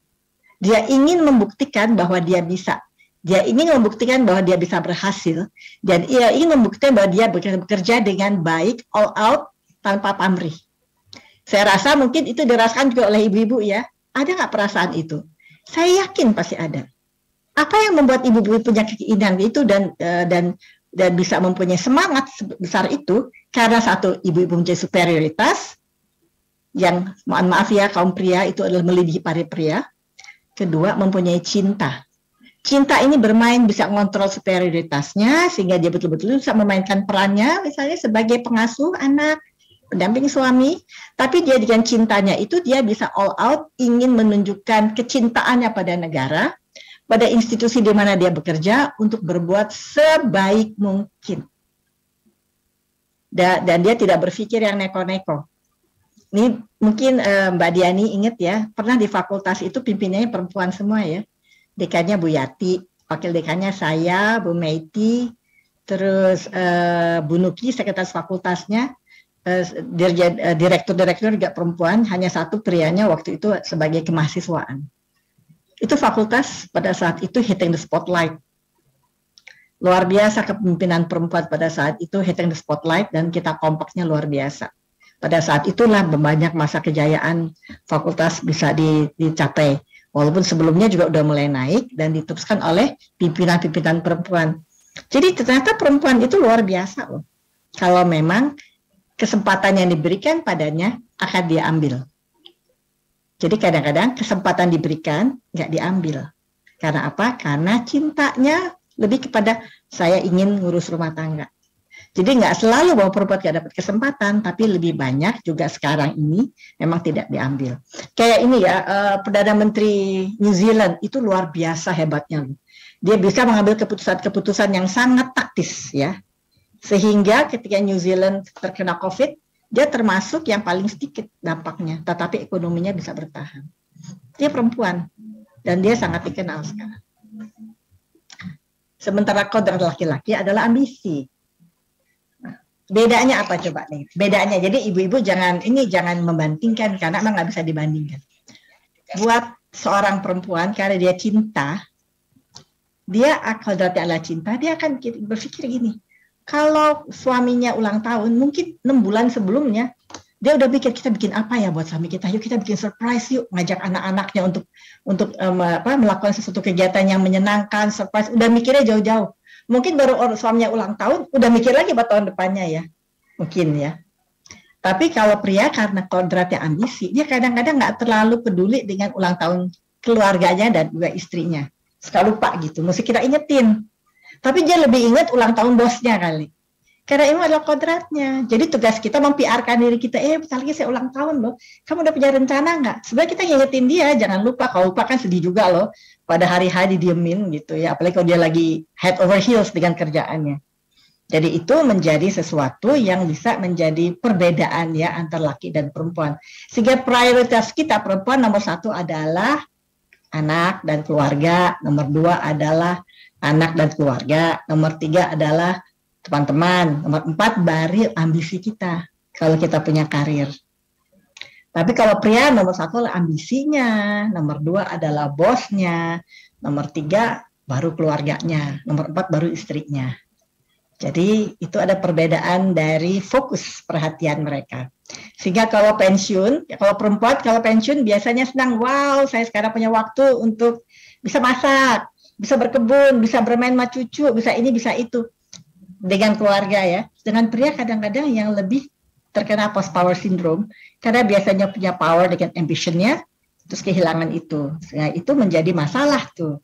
S9: Dia ingin membuktikan bahwa dia bisa. Dia ingin membuktikan bahwa dia bisa berhasil. Dan dia ingin membuktikan bahwa dia bekerja dengan baik, all out, tanpa pamrih. Saya rasa mungkin itu dirasakan juga oleh ibu-ibu ya. Ada nggak perasaan itu? Saya yakin pasti ada. Apa yang membuat ibu-ibu punya keinginan itu dan bisa mempunyai semangat besar itu? Karena satu, ibu-ibu mempunyai superioritas, yang mohon maaf ya kaum pria itu adalah melebihi para pria. Kedua, mempunyai cinta. Cinta ini bermain bisa mengontrol superioritasnya sehingga dia betul-betul bisa memainkan perannya misalnya sebagai pengasuh anak, pendamping suami, tapi dia dengan cintanya itu dia bisa all out ingin menunjukkan kecintaannya pada negara, pada institusi di mana dia bekerja untuk berbuat sebaik mungkin. Dan dia tidak berpikir yang neko-neko. Ini mungkin Mbak Diani ingat ya, pernah di fakultas itu pimpinannya perempuan semua ya. Dekannya Bu Yati, wakil dekannya saya, Bu Meiti, terus Bu Nuki, sekretaris fakultasnya, direktur juga perempuan, hanya satu prianya waktu itu sebagai kemahasiswaan. Itu fakultas pada saat itu hitting the spotlight. Luar biasa kepemimpinan perempuan pada saat itu hitting the spotlight dan kita kompaknya luar biasa. Pada saat itulah banyak masa kejayaan fakultas bisa dicapai. Walaupun sebelumnya juga udah mulai naik dan diteruskan oleh pimpinan-pimpinan perempuan. Jadi ternyata perempuan itu luar biasa loh. Kalau memang kesempatan yang diberikan padanya akan dia ambil. Jadi kadang-kadang kesempatan diberikan nggak diambil. Karena apa? Karena cintanya lebih kepada saya ingin ngurus rumah tangga. Jadi nggak selalu bahwa perempuan nggak dapat kesempatan, tapi lebih banyak juga sekarang ini memang tidak diambil. Kayak ini ya, Perdana Menteri New Zealand itu luar biasa hebatnya. Dia bisa mengambil keputusan-keputusan yang sangat taktis ya. Sehingga ketika New Zealand terkena COVID, dia termasuk yang paling sedikit dampaknya, tetapi ekonominya bisa bertahan. Dia perempuan dan dia sangat dikenal sekarang. Sementara kodrat laki-laki adalah ambisi. Bedanya apa coba nih? Bedanya, jadi ibu-ibu jangan membandingkan karena emang nggak bisa dibandingkan. Buat seorang perempuan karena dia cinta, dia kodratnya adalah cinta, dia akan berpikir gini. Kalau suaminya ulang tahun, mungkin 6 bulan sebelumnya dia udah pikir kita bikin apa ya buat suami kita? Yuk kita bikin surprise yuk, ngajak anak-anaknya untuk melakukan sesuatu kegiatan yang menyenangkan, surprise. Udah mikirnya jauh-jauh. Mungkin baru suaminya ulang tahun, udah mikir lagi buat tahun depannya ya. Mungkin ya. Tapi kalau pria karena kodratnya ambisi, dia kadang-kadang nggak terlalu peduli dengan ulang tahun keluarganya dan juga istrinya. Suka lupa gitu, mesti kita ingetin. Tapi dia lebih ingat ulang tahun bosnya kali. Karena itu adalah kodratnya. Jadi tugas kita mempiarkan diri kita, bentar lagi saya ulang tahun loh. Kamu udah punya rencana nggak? Sebenarnya kita ngingetin dia, jangan lupa. Kalau lupa kan sedih juga loh. Pada hari-hari diemin gitu ya. Apalagi kalau dia lagi head over heels dengan kerjaannya. Jadi itu menjadi sesuatu yang bisa menjadi perbedaan ya antara laki dan perempuan. Sehingga prioritas kita perempuan nomor 1 adalah anak dan keluarga. Nomor 2 adalah anak dan keluarga. Nomor 3 adalah teman-teman. Nomor 4 baru ambisi kita kalau kita punya karir. Tapi kalau pria nomor 1 adalah ambisinya, nomor 2 adalah bosnya, nomor 3 baru keluarganya, nomor 4 baru istrinya. Jadi itu ada perbedaan dari fokus perhatian mereka. Sehingga kalau pensiun, kalau perempuan kalau pensiun biasanya senang, wow saya sekarang punya waktu untuk bisa masak, bisa berkebun, bisa bermain sama cucu, bisa ini, bisa itu. Dengan keluarga ya. Dengan pria kadang-kadang yang lebih terkena post power syndrome karena biasanya punya power dengan ambitionnya terus kehilangan itu. Nah, itu menjadi masalah tuh.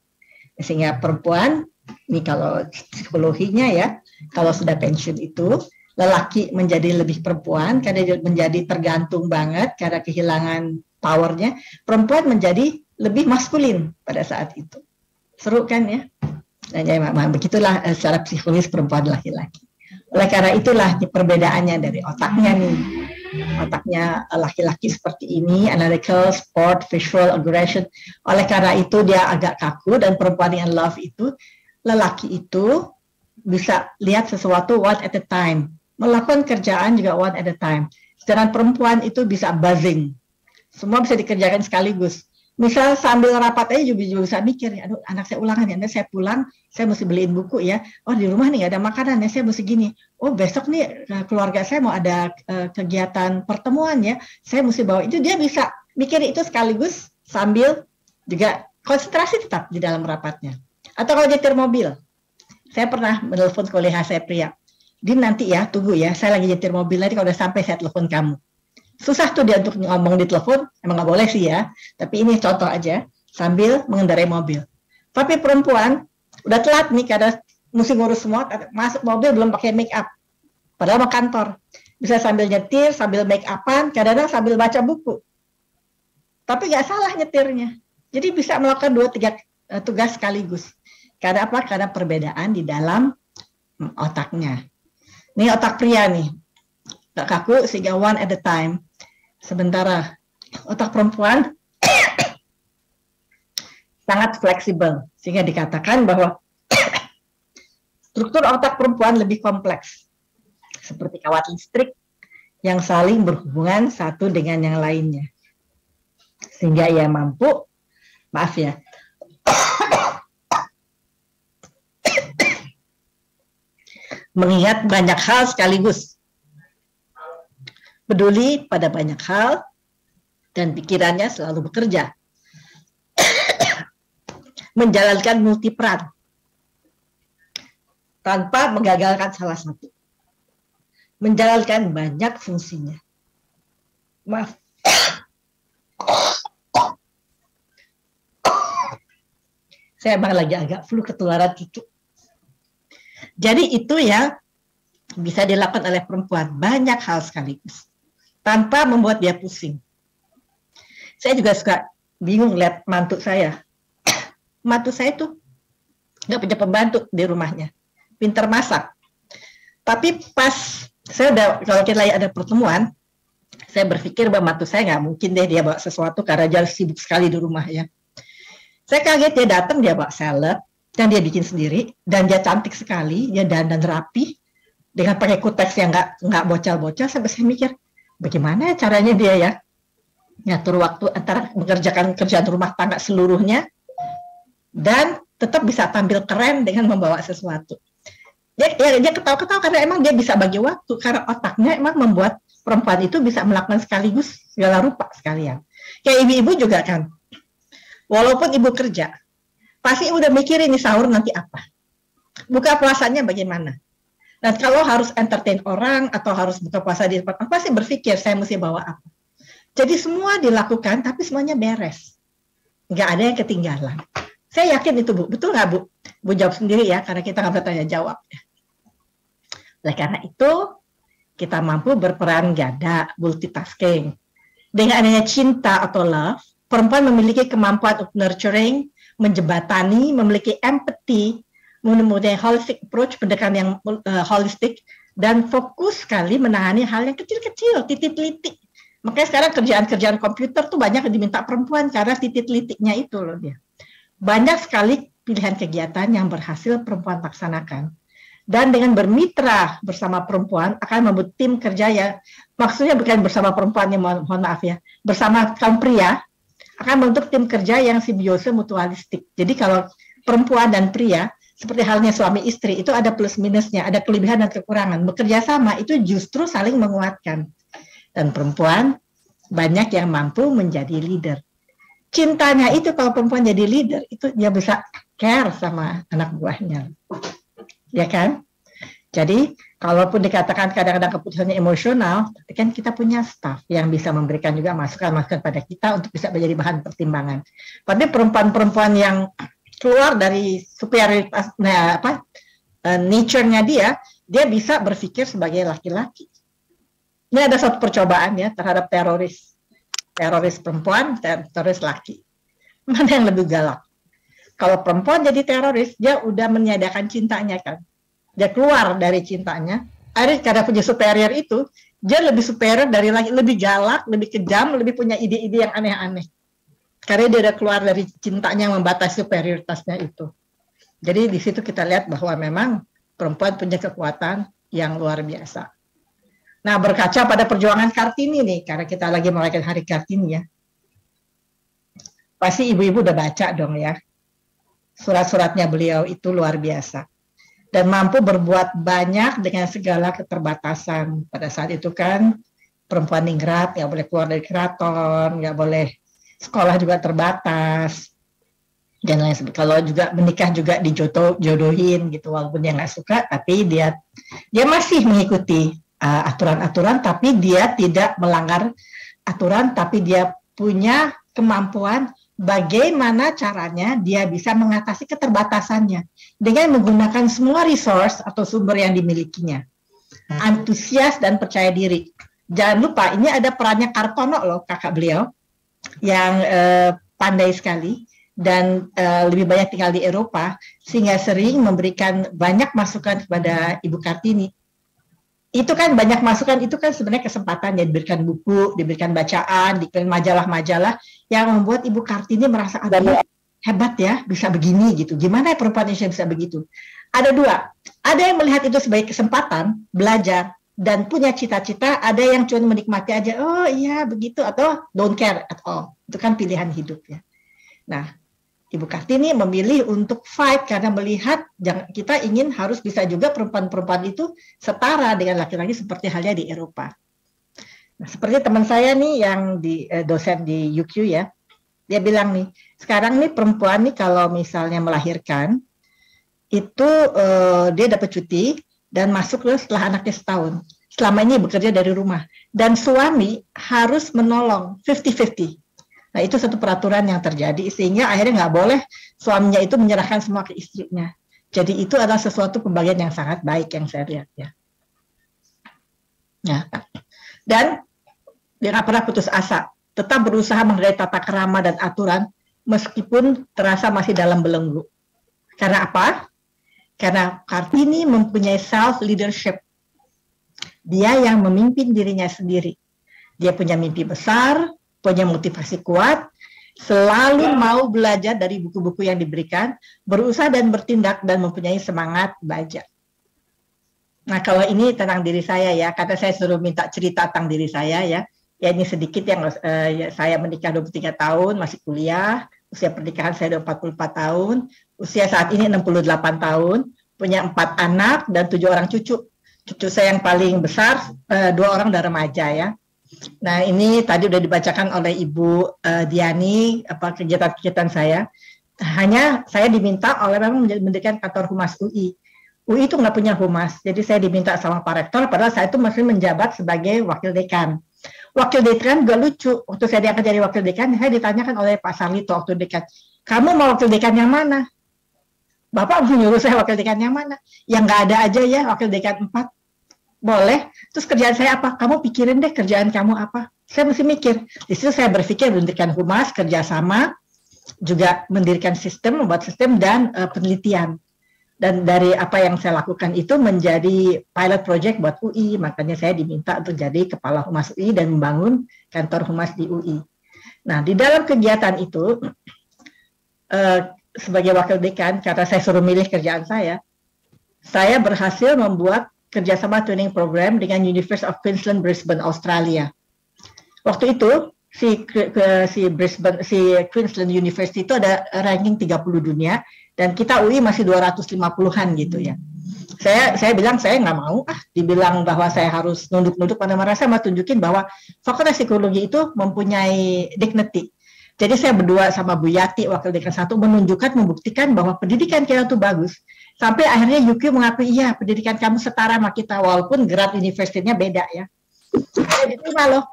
S9: Sehingga perempuan ini kalau psikologinya ya, kalau sudah pensiun itu lelaki menjadi lebih perempuan karena dia menjadi tergantung banget karena kehilangan powernya, perempuan menjadi lebih maskulin pada saat itu. Seru kan ya? Nah, ya, begitulah secara psikologis perempuan laki-laki. Oleh karena itulah perbedaannya dari otaknya nih. Otaknya laki-laki seperti ini, analytical, sport, visual, aggression. Oleh karena itu dia agak kaku, dan perempuan yang love itu, lelaki itu bisa lihat sesuatu one at a time. Melakukan kerjaan juga one at a time. Sedangkan perempuan itu bisa buzzing. Semua bisa dikerjakan sekaligus. Misal sambil rapat aja juga bisa mikir, aduh anak saya ulangan ya, saya pulang, saya mesti beliin buku ya, oh di rumah nih nggak ada makanan ya, saya mesti gini, oh besok nih keluarga saya mau ada kegiatan pertemuan ya, saya mesti bawa itu, dia bisa mikir itu sekaligus sambil juga konsentrasi tetap di dalam rapatnya. Atau kalau nyetir mobil, saya pernah menelpon kolega saya pria, Din nanti ya, tunggu ya, saya lagi nyetir mobil, nanti kalau udah sampai saya telepon kamu. Susah tuh dia untuk ngomong di telepon, emang nggak boleh sih ya, tapi ini contoh aja, sambil mengendarai mobil. Tapi perempuan, udah telat nih, karena mesti ngurus semua, masuk mobil belum pakai make up, padahal mau kantor. Bisa sambil nyetir, sambil make upan, kadang-kadang sambil baca buku. Tapi nggak salah nyetirnya. Jadi bisa melakukan 2-3 tugas sekaligus. Karena apa? Karena perbedaan di dalam otaknya. Ini otak pria nih, nggak kaku sehingga one at a time. Sementara otak perempuan sangat fleksibel, sehingga dikatakan bahwa struktur otak perempuan lebih kompleks, seperti kawat listrik yang saling berhubungan satu dengan yang lainnya, sehingga ia mampu, maaf ya, mengingat banyak hal sekaligus, peduli pada banyak hal, dan pikirannya selalu bekerja. Menjalankan multiperan tanpa menggagalkan salah satu. Menjalankan banyak fungsinya. Maaf. Saya emang lagi agak flu ketularan cucu. Jadi itu ya bisa dilakukan oleh perempuan, banyak hal sekaligus, tanpa membuat dia pusing. Saya juga suka bingung lihat mantu saya. Mantu saya tuh nggak punya pembantu di rumahnya, pintar masak. Tapi pas saya udah, kalau kita lagi ada pertemuan, saya berpikir bahwa mantu saya nggak mungkin deh dia bawa sesuatu karena dia sibuk sekali di rumah ya. Saya kaget dia datang, dia bawa salad, dan dia bikin sendiri, dan dia cantik sekali, dia dandan rapi, dengan pakai kuteks yang nggak bocel-bocel. Sampai saya mikir, bagaimana caranya dia ya ngatur waktu antara mengerjakan kerjaan rumah tangga seluruhnya dan tetap bisa tampil keren dengan membawa sesuatu. Dia ketawa-ketawa karena emang dia bisa bagi waktu, karena otaknya emang membuat perempuan itu bisa melakukan sekaligus segala rupa sekalian. Kayak ibu-ibu juga kan, walaupun ibu kerja, pasti udah mikirin nih sahur nanti apa, buka puasanya bagaimana. Dan kalau harus entertain orang atau harus buka puasa di tempat, pasti berpikir saya mesti bawa apa. Jadi semua dilakukan, tapi semuanya beres. Nggak ada yang ketinggalan. Saya yakin itu, Bu. Betul nggak, Bu? Bu jawab sendiri ya, karena kita nggak bertanya jawab. Oleh karena itu, kita mampu berperan ganda, multitasking. Dengan adanya cinta atau love, perempuan memiliki kemampuan untuk nurturing, menjembatani, memiliki empathy, mempunyai holistic approach, pendekatan yang holistik, dan fokus sekali menangani hal yang kecil-kecil, titik-titik. Makanya sekarang kerjaan-kerjaan komputer tuh banyak diminta perempuan karena titik-titiknya itu loh dia. Banyak sekali pilihan kegiatan yang berhasil perempuan laksanakan. Dan dengan bermitra bersama perempuan akan membuat tim kerja ya, maksudnya bukan bersama perempuan, ya, mohon maaf ya, bersama kaum pria akan membentuk tim kerja yang simbiose mutualistik. Jadi kalau perempuan dan pria, seperti halnya suami istri, itu ada plus minusnya, ada kelebihan dan kekurangan. Bekerja sama itu justru saling menguatkan. Dan perempuan banyak yang mampu menjadi leader. Cintanya itu kalau perempuan jadi leader, itu dia bisa care sama anak buahnya. Ya kan? Jadi, kalaupun dikatakan kadang-kadang keputusannya emosional, tapi kan kita punya staff yang bisa memberikan juga masukan-masukan pada kita untuk bisa menjadi bahan pertimbangan. Tapi perempuan-perempuan yang keluar dari superioritas, nature-nya dia, dia bisa berpikir sebagai laki-laki. Ini ada satu percobaan ya terhadap teroris perempuan, teroris laki. Mana yang lebih galak? Kalau perempuan jadi teroris, dia udah meniadakan cintanya kan. Dia keluar dari cintanya. Akhirnya karena punya superior itu, dia lebih superior dari laki, lebih galak, lebih kejam, lebih punya ide-ide yang aneh-aneh. Karena dia udah keluar dari cintanya yang membatasi superioritasnya itu. Jadi di situ kita lihat bahwa memang perempuan punya kekuatan yang luar biasa. Nah, berkaca pada perjuangan Kartini nih, karena kita lagi merayakan Hari Kartini ya. Pasti ibu-ibu udah baca dong ya. Surat-suratnya beliau itu luar biasa. Dan mampu berbuat banyak dengan segala keterbatasan. Pada saat itu kan perempuan ningrat, nggak boleh keluar dari keraton, nggak boleh sekolah juga terbatas. Dan lain sebagainya. Kalau juga menikah juga dijodohin gitu, walaupun dia nggak suka, tapi dia masih mengikuti aturan-aturan, tapi dia tidak melanggar aturan, tapi dia punya kemampuan bagaimana caranya dia bisa mengatasi keterbatasannya dengan menggunakan semua resource atau sumber yang dimilikinya. Antusias dan percaya diri. Jangan lupa, ini ada perannya Kartono loh, kakak beliau, yang pandai sekali dan lebih banyak tinggal di Eropa, sehingga sering memberikan banyak masukan kepada Ibu Kartini. Itu kan banyak masukan, itu kan sebenarnya kesempatan ya, diberikan buku, diberikan bacaan, diberikan majalah-majalah yang membuat Ibu Kartini merasa hebat ya, bisa begini gitu. Gimana ya perempuan Indonesia bisa begitu? Ada dua, ada yang melihat itu sebagai kesempatan belajar dan punya cita-cita, ada yang cuma menikmati aja, oh iya begitu, atau don't care at all. Itu kan pilihan hidup ya. Nah, Ibu Kartini memilih untuk fight karena melihat kita ingin harus bisa juga perempuan-perempuan itu setara dengan laki-laki seperti halnya di Eropa. Nah, seperti teman saya nih yang dosen di UQ ya, dia bilang nih, sekarang nih perempuan nih kalau misalnya melahirkan, itu dia dapat cuti dan masuk setelah anaknya setahun. Selama ini bekerja dari rumah. Dan suami harus menolong 50-50. Nah, itu satu peraturan yang terjadi, sehingga akhirnya nggak boleh suaminya itu menyerahkan semua ke istrinya. Jadi itu adalah sesuatu pembagian yang sangat baik yang saya lihat ya. Nah, dan dia nggak pernah putus asa, tetap berusaha menghargai tata krama dan aturan, meskipun terasa masih dalam belenggu. Karena apa? Karena Kartini mempunyai self-leadership. Dia yang memimpin dirinya sendiri. Dia punya mimpi besar, punya motivasi kuat, selalu mau belajar dari buku-buku yang diberikan, berusaha dan bertindak, dan mempunyai semangat baca. Nah, kalau ini tentang diri saya ya, karena saya suruh minta cerita tentang diri saya ya. Ya ini sedikit yang saya menikah 23 tahun, masih kuliah, usia pernikahan saya 44 tahun, usia saat ini 68 tahun, punya 4 anak dan 7 orang cucu. Cucu saya yang paling besar, 2 orang udah remaja ya. Nah, ini tadi udah dibacakan oleh Ibu Diani kegiatan-kegiatan saya. Hanya saya diminta oleh memang mendirikan kantor humas UI. UI itu nggak punya humas, jadi saya diminta sama Pak Rektor, padahal saya itu masih menjabat sebagai wakil dekan. Wakil dekan gak lucu, waktu saya diangkat jadi wakil dekan, saya ditanyakan oleh Pak Sarlito wakil dekan, kamu mau wakil dekan yang mana? Bapak menyuruh saya wakil dekan yang mana? Yang nggak ada aja ya, wakil dekan 4. Boleh. Terus kerjaan saya apa? Kamu pikirin deh kerjaan kamu apa. Saya mesti mikir. Di situ saya berpikir mendirikan humas, kerjasama, juga mendirikan sistem, membuat sistem dan penelitian. Dan dari apa yang saya lakukan itu menjadi pilot project buat UI. Makanya saya diminta untuk jadi kepala humas UI dan membangun kantor humas di UI. Nah, di dalam kegiatan itu, sebagai wakil dekan, karena saya suruh milih kerjaan saya berhasil membuat kerjasama training program dengan University of Queensland, Brisbane, Australia. Waktu itu si Queensland University itu ada ranking 30 dunia dan kita UI masih 250-an gitu ya. Saya bilang saya nggak mau dibilang bahwa saya harus nunduk-nunduk, pada merasa mau tunjukin bahwa Fakultas Psikologi itu mempunyai dignity. Jadi saya berdua sama Bu Yati, wakil dekan 1, menunjukkan, membuktikan bahwa pendidikan kita itu bagus. Sampai akhirnya UQ mengakui, iya pendidikan kamu setara sama kita, walaupun grad universitasnya beda ya. Saya diterima loh,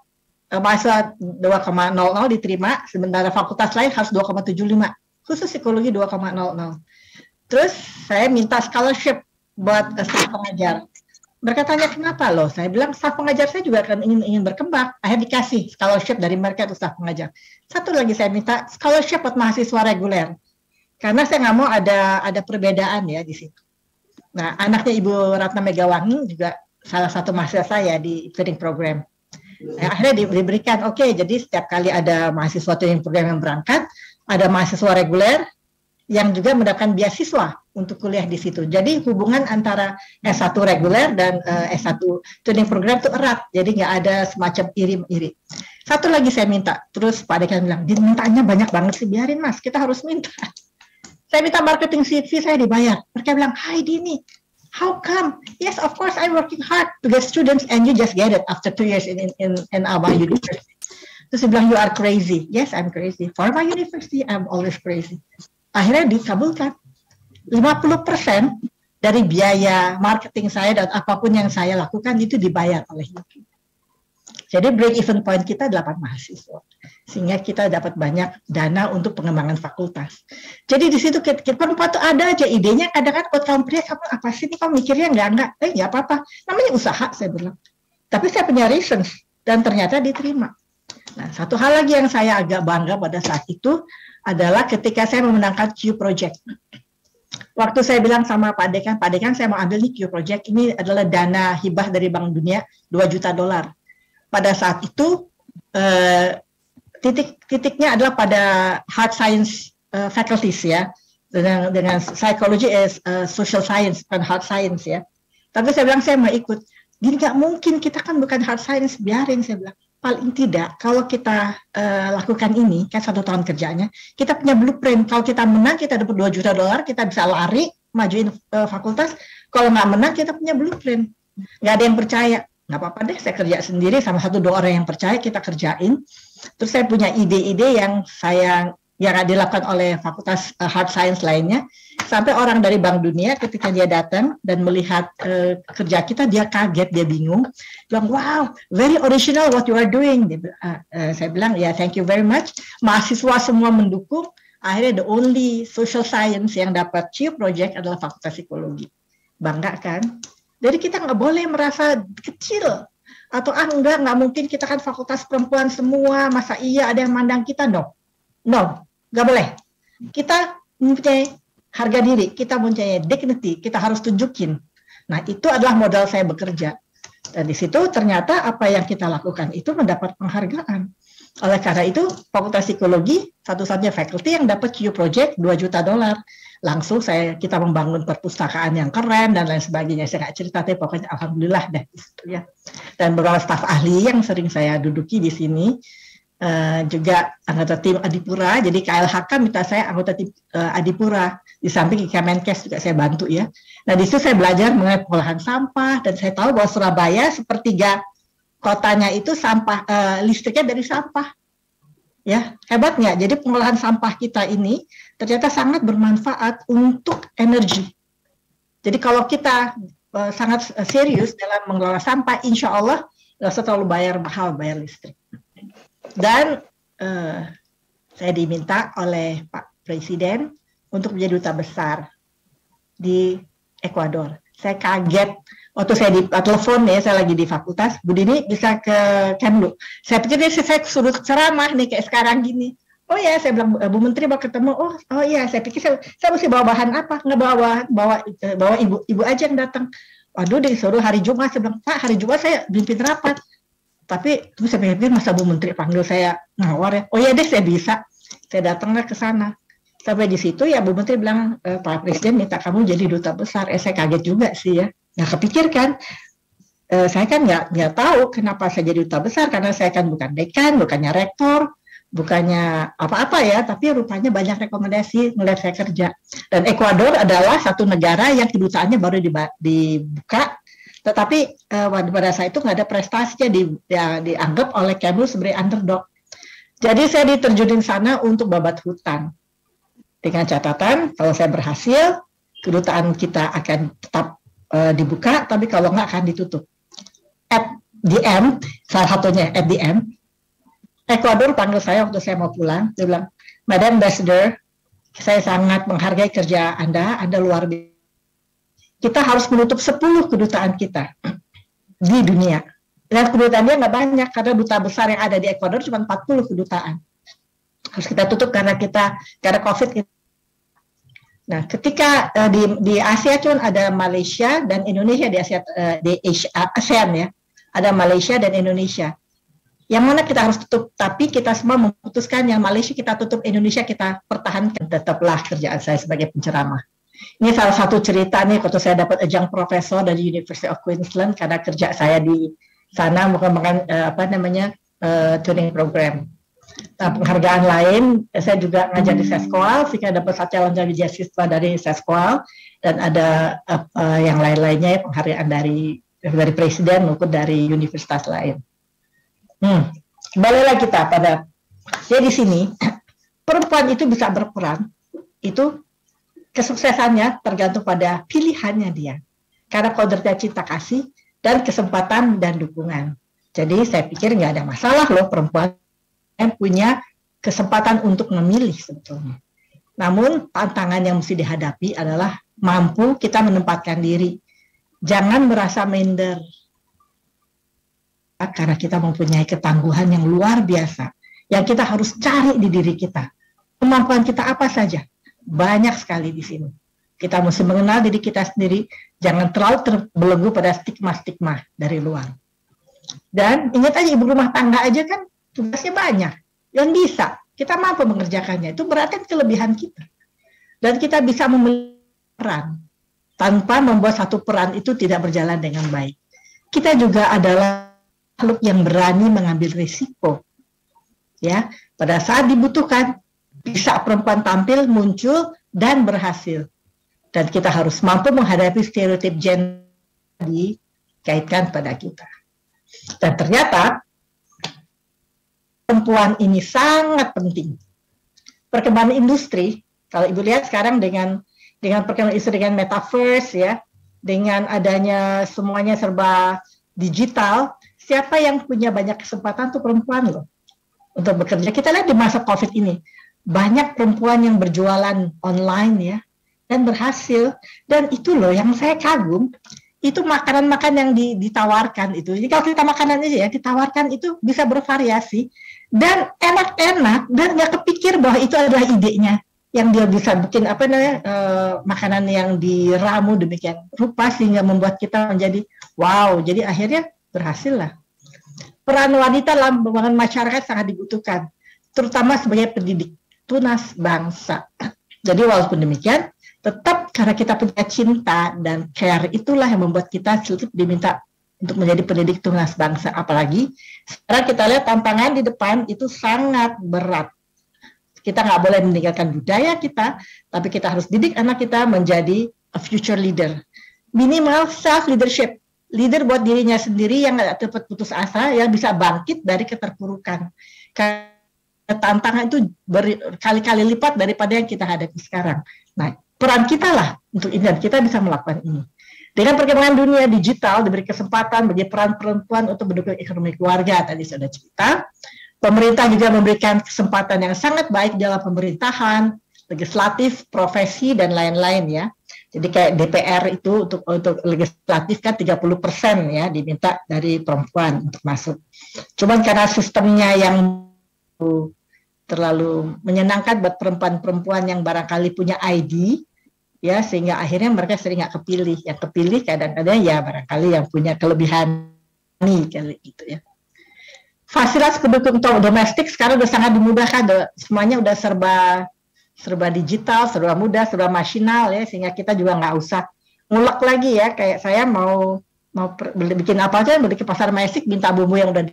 S9: mahasiswa 2,00 diterima, sementara fakultas lain harus 2,75, khusus psikologi 2,00. Terus saya minta scholarship buat staf pengajar. Mereka tanya kenapa loh, saya bilang staf pengajar saya juga akan ingin berkembang. Akhirnya dikasih scholarship dari mereka untuk staf pengajar. Satu lagi saya minta scholarship buat mahasiswa reguler, karena saya nggak mau ada perbedaan ya di situ. Nah, anaknya Ibu Ratna Megawangi juga salah satu mahasiswa saya di training program. Akhirnya diberikan, oke, jadi setiap kali ada mahasiswa training program yang berangkat, ada mahasiswa reguler yang juga mendapatkan beasiswa untuk kuliah di situ. Jadi hubungan antara S1 reguler dan S1 training program itu erat. Jadi nggak ada semacam iri-iri. Satu lagi saya minta, terus Pak Dekan bilang, mintanya banyak banget sih, biarin Mas, kita harus minta. Saya minta marketing CV, saya dibayar. Mereka bilang, hi Dini, how come? Yes, of course I'm working hard to get students and you just get it after 2 years in our university. Terus dia bilang, you are crazy. Yes, I'm crazy. For my university, I'm always crazy. Akhirnya dikabulkan. 50% dari biaya marketing saya dan apapun yang saya lakukan itu dibayar oleh UPI. Jadi break even point kita 8 mahasiswa. Sehingga kita dapat banyak dana untuk pengembangan fakultas. Jadi di situ kita tuh ada aja idenya, kadang-kadang buat kamu pria, kamu apa sih, kamu mikirnya enggak, nggak apa-apa. Namanya usaha, saya bilang. Tapi saya punya reasons, dan ternyata diterima. Nah, satu hal lagi yang saya agak bangga pada saat itu adalah ketika saya memenangkan Q Project. Waktu saya bilang sama Pak Dekan saya mau ambil nih Q Project, ini adalah dana hibah dari Bank Dunia, $2 juta. Pada saat itu, titiknya adalah pada hard science faculties ya, dengan psychology as social science, bukan hard science ya. Tapi saya bilang saya mau ikut. Jadi nggak mungkin, kita kan bukan hard science, biarin, saya bilang. Paling tidak, kalau kita lakukan ini, kan 1 tahun kerjanya, kita punya blueprint. Kalau kita menang, kita dapat $2 juta, kita bisa lari, majuin fakultas. Kalau nggak menang, kita punya blueprint. Nggak ada yang percaya. Nggak apa-apa deh, saya kerja sendiri, sama 1-2 orang yang percaya, kita kerjain. Terus saya punya ide-ide yang dilakukan oleh fakultas hard science lainnya. Sampai orang dari Bank Dunia ketika dia datang dan melihat kerja kita, dia kaget, dia bingung. Bilang, wow, very original what you are doing. Saya bilang, ya thank you very much. Mahasiswa semua mendukung. Akhirnya the only social science yang dapat Q Project adalah Fakultas Psikologi. Bangga kan? Jadi kita nggak boleh merasa kecil. Atau nggak mungkin, kita kan fakultas perempuan semua, masa iya ada yang mandang kita? No, nggak boleh. Kita mempunyai harga diri, kita mempunyai dignity, kita harus tunjukin. Nah, itu adalah modal saya bekerja. Dan di situ ternyata apa yang kita lakukan itu mendapat penghargaan. Oleh karena itu, Fakultas Psikologi satu-satunya faculty yang dapat Q Project $2 juta. Langsung kita membangun perpustakaan yang keren dan lain sebagainya. Saya nggak cerita, tapi pokoknya alhamdulillah deh gitu ya. Dan beberapa staf ahli yang sering saya duduki di sini, juga anggota tim Adipura. Jadi KLHK minta saya anggota tim Adipura. Di samping Kemenkes juga saya bantu ya. Nah, di situ saya belajar mengenai pengolahan sampah, dan saya tahu bahwa Surabaya sepertiga kotanya itu sampah, listriknya dari sampah. Ya, hebatnya. Jadi pengolahan sampah kita ini ternyata sangat bermanfaat untuk energi. Jadi kalau kita sangat serius dalam mengelola sampah, insya Allah nggak usah terlalu mahal bayar listrik. Dan saya diminta oleh Pak Presiden untuk menjadi duta besar di Ekuador. Saya kaget waktu saya telepon ya, saya lagi di fakultas, Bu Dini bisa ke Kemlu. Saya pikir saya suruh ceramah nih kayak sekarang gini. Oh ya, saya bilang Bu Menteri mau ketemu. Oh iya, saya pikir saya mesti bawa bahan apa? Nggak bawa ibu aja yang datang. Waduh, disuruh hari Jumat. Saya bilang, Pak, hari Jumat saya pimpin rapat. Tapi terus saya pikir masa Bu Menteri panggil saya nawar ya. Oh iya deh, saya bisa. Saya datanglah ke sana. Sampai di situ ya Bu Menteri bilang, Pak Presiden minta kamu jadi duta besar. Saya kaget juga sih ya. Nggak kepikir kan. Saya kan nggak tahu kenapa saya jadi duta besar, karena saya kan bukan dekan, bukannya rektor, bukannya apa-apa ya, tapi rupanya banyak rekomendasi melihat saya kerja. Dan Ekuador adalah satu negara yang kedutaannya baru dibuka, tetapi pada saat itu nggak ada prestasinya, dianggap oleh Kemlu sebagai underdog. Jadi saya diterjunin sana untuk babat hutan. Dengan catatan, kalau saya berhasil, kedutaan kita akan tetap dibuka, tapi kalau nggak akan ditutup. At the end, salah satunya at the end, Ekuador panggil saya waktu saya mau pulang, dia bilang, Madam Ambassador, saya sangat menghargai kerja Anda luar biasa. kita harus menutup 10 kedutaan kita di dunia. Dan kedutaannya nggak banyak, karena duta besar yang ada di Ekuador cuma 40 kedutaan. Harus kita tutup karena COVID. Nah, ketika di Asia cuma ada Malaysia dan Indonesia di ASEAN ya, ada Malaysia dan Indonesia. Yang mana kita harus tutup, tapi kita semua memutuskan yang Malaysia kita tutup, Indonesia kita pertahankan. Tetaplah kerjaan saya sebagai penceramah. Ini salah satu cerita nih, waktu saya dapat ajang profesor dari University of Queensland karena kerja saya di sana mengembangkan training program. Nah, penghargaan lain, saya juga ngajar di Seskoal, sehingga dapat satu beasiswa dari Seskoal, dan ada yang lain-lainnya penghargaan dari presiden maupun dari universitas lain. Kembalilah kita pada, ya di sini perempuan itu bisa berperan, itu kesuksesannya tergantung pada pilihannya dia, karena kodratnya cinta kasih dan kesempatan dan dukungan. Jadi saya pikir nggak ada masalah loh perempuan yang punya kesempatan untuk memilih sebetulnya. Namun tantangan yang mesti dihadapi adalah mampu kita menempatkan diri, jangan merasa minder. Karena kita mempunyai ketangguhan yang luar biasa, yang kita harus cari di diri kita. Kemampuan kita apa saja? Banyak sekali di sini. Kita mesti mengenal diri kita sendiri, jangan terlalu terbelenggu pada stigma-stigma dari luar. Dan ingat aja, ibu rumah tangga aja kan tugasnya banyak. Yang bisa, kita mampu mengerjakannya. Itu berarti kelebihan kita. Dan kita bisa memiliki peran, tanpa membuat satu peran itu tidak berjalan dengan baik. Kita juga adalah makhluk yang berani mengambil risiko. Ya, pada saat dibutuhkan, bisa perempuan tampil, muncul, dan berhasil. Dan kita harus mampu menghadapi stereotip gender dikaitkan pada kita. Dan ternyata, perempuan ini sangat penting. Perkembangan industri, kalau Ibu lihat sekarang dengan perkembangan industri, dengan metaverse, ya, dengan adanya semuanya serba digital, siapa yang punya banyak kesempatan tuh perempuan loh untuk bekerja. Kita lihat di masa COVID ini, banyak perempuan yang berjualan online ya, dan berhasil. Dan itu loh yang saya kagum, itu makanan-makanan yang ditawarkan itu. Jadi kalau kita makanan aja ya, ditawarkan itu bisa bervariasi, dan enak-enak, dan nggak kepikir bahwa itu adalah idenya. Yang dia bisa bikin makanan yang diramu demikian rupa, sehingga membuat kita menjadi wow, jadi akhirnya berhasil lah. Peran wanita dalam pembangunan masyarakat sangat dibutuhkan, terutama sebagai pendidik tunas bangsa. Jadi walaupun demikian, tetap karena kita punya cinta dan care, itulah yang membuat kita diminta untuk menjadi pendidik tunas bangsa. Apalagi sekarang kita lihat tantangan di depan itu sangat berat. Kita nggak boleh meninggalkan budaya kita, tapi kita harus didik anak kita menjadi a future leader. Minimal self leadership. Leader buat dirinya sendiri yang nggak cepat putus asa, yang bisa bangkit dari keterpurukan. Karena tantangan itu berkali-kali lipat daripada yang kita hadapi sekarang. Nah, peran kita lah untuk ini, dan kita bisa melakukan ini. Dengan perkembangan dunia digital, diberi kesempatan bagi peran perempuan untuk mendukung ekonomi keluarga, tadi sudah cerita. Pemerintah juga memberikan kesempatan yang sangat baik dalam pemerintahan, legislatif, profesi, dan lain-lain ya. Jadi kayak DPR itu untuk legislatif kan 30% ya diminta dari perempuan untuk masuk. Cuman karena sistemnya yang terlalu menyenangkan buat perempuan-perempuan yang barangkali punya ID, ya, sehingga akhirnya mereka sering nggak kepilih. Yang kepilih kadang-kadang ya barangkali yang punya kelebihan nih kali gitu ya. Fasilitas pendukung domestik sekarang udah sangat dimudahkan, semuanya udah serba digital, serba mudah, serba masinal ya, sehingga kita juga nggak usah ngulek lagi ya. Kayak saya mau bikin apa aja, beli ke pasar Mesik, minta bumbu yang udah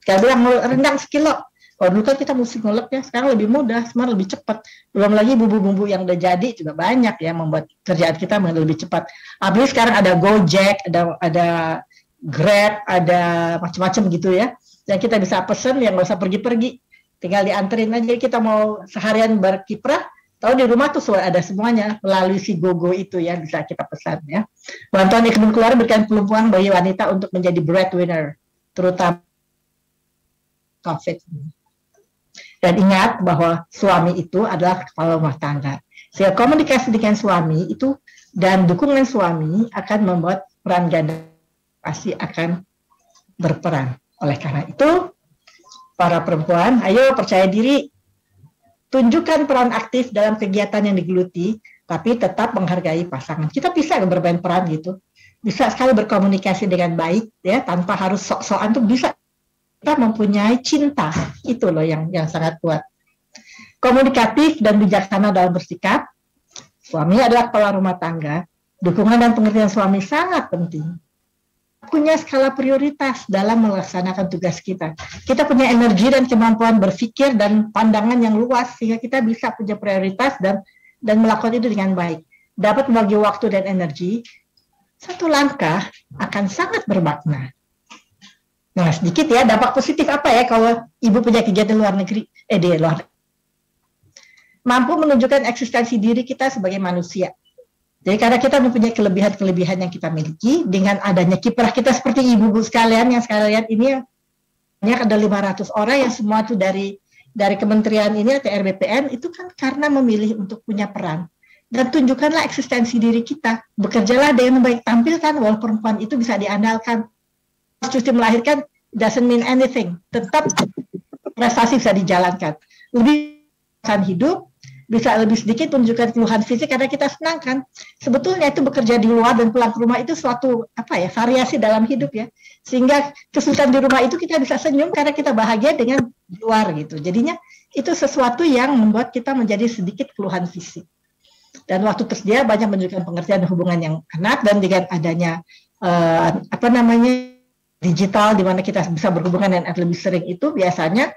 S9: kayak bilang rendang sekilo. Kalau dulu kan kita mesti ngulek ya, sekarang lebih mudah, semua lebih cepat. Belum lagi bumbu-bumbu yang udah jadi juga banyak ya, membuat kerjaan kita lebih cepat. Apalagi sekarang ada Gojek, ada Grab, ada macam-macam gitu ya, yang kita bisa pesen yang nggak usah pergi-pergi, tinggal dianterin aja. Kita mau seharian berkiprah, tahu di rumah tuh ada semuanya melalui si GoGo itu ya, bisa kita pesan ya. Bantuan ekonomi keluarga berikan peluang bagi wanita untuk menjadi breadwinner, terutama COVID. Dan ingat bahwa suami itu adalah kepala rumah tangga. Sehingga komunikasi dengan suami itu dan dukungan suami akan membuat peran ganda pasti akan berperan. Oleh karena itu, para perempuan, ayo percaya diri, tunjukkan peran aktif dalam kegiatan yang digeluti, tapi tetap menghargai pasangan. Kita bisa bermain peran gitu, bisa sekali berkomunikasi dengan baik, ya, tanpa harus sok-sokan tuh bisa. Kita mempunyai cinta, itu loh yang sangat kuat. Komunikatif dan bijaksana dalam bersikap. Suami adalah kepala rumah tangga, dukungan dan pengertian suami sangat penting. Punya skala prioritas dalam melaksanakan tugas kita. Kita punya energi dan kemampuan berpikir dan pandangan yang luas sehingga kita bisa punya prioritas dan melakukan itu dengan baik. Dapat membagi waktu dan energi, satu langkah akan sangat bermakna. Nah, sedikit ya dampak positif apa ya kalau ibu punya kegiatan luar negeri, di luar negeri. Mampu menunjukkan eksistensi diri kita sebagai manusia. Jadi karena kita mempunyai kelebihan-kelebihan yang kita miliki, dengan adanya kiprah kita seperti ibu-ibu sekalian yang sekalian ini, ada 500 orang yang semua itu dari kementerian ini atau RBPN, itu kan karena memilih untuk punya peran. Dan tunjukkanlah eksistensi diri kita. Bekerjalah dengan baik, tampilkan bahwa perempuan itu bisa diandalkan. Cuti melahirkan doesn't mean anything. Tetap prestasi bisa dijalankan. Lebih hidup, bisa lebih sedikit menunjukkan keluhan fisik karena kita senang kan. Sebetulnya itu bekerja di luar dan pulang ke rumah itu suatu variasi dalam hidup ya. Sehingga kesulitan di rumah itu kita bisa senyum karena kita bahagia dengan di luar gitu. Jadinya itu sesuatu yang membuat kita menjadi sedikit keluhan fisik. Dan waktu tersedia banyak menunjukkan pengertian hubungan yang enak, dan dengan adanya digital di mana kita bisa berhubungan dan lebih sering itu biasanya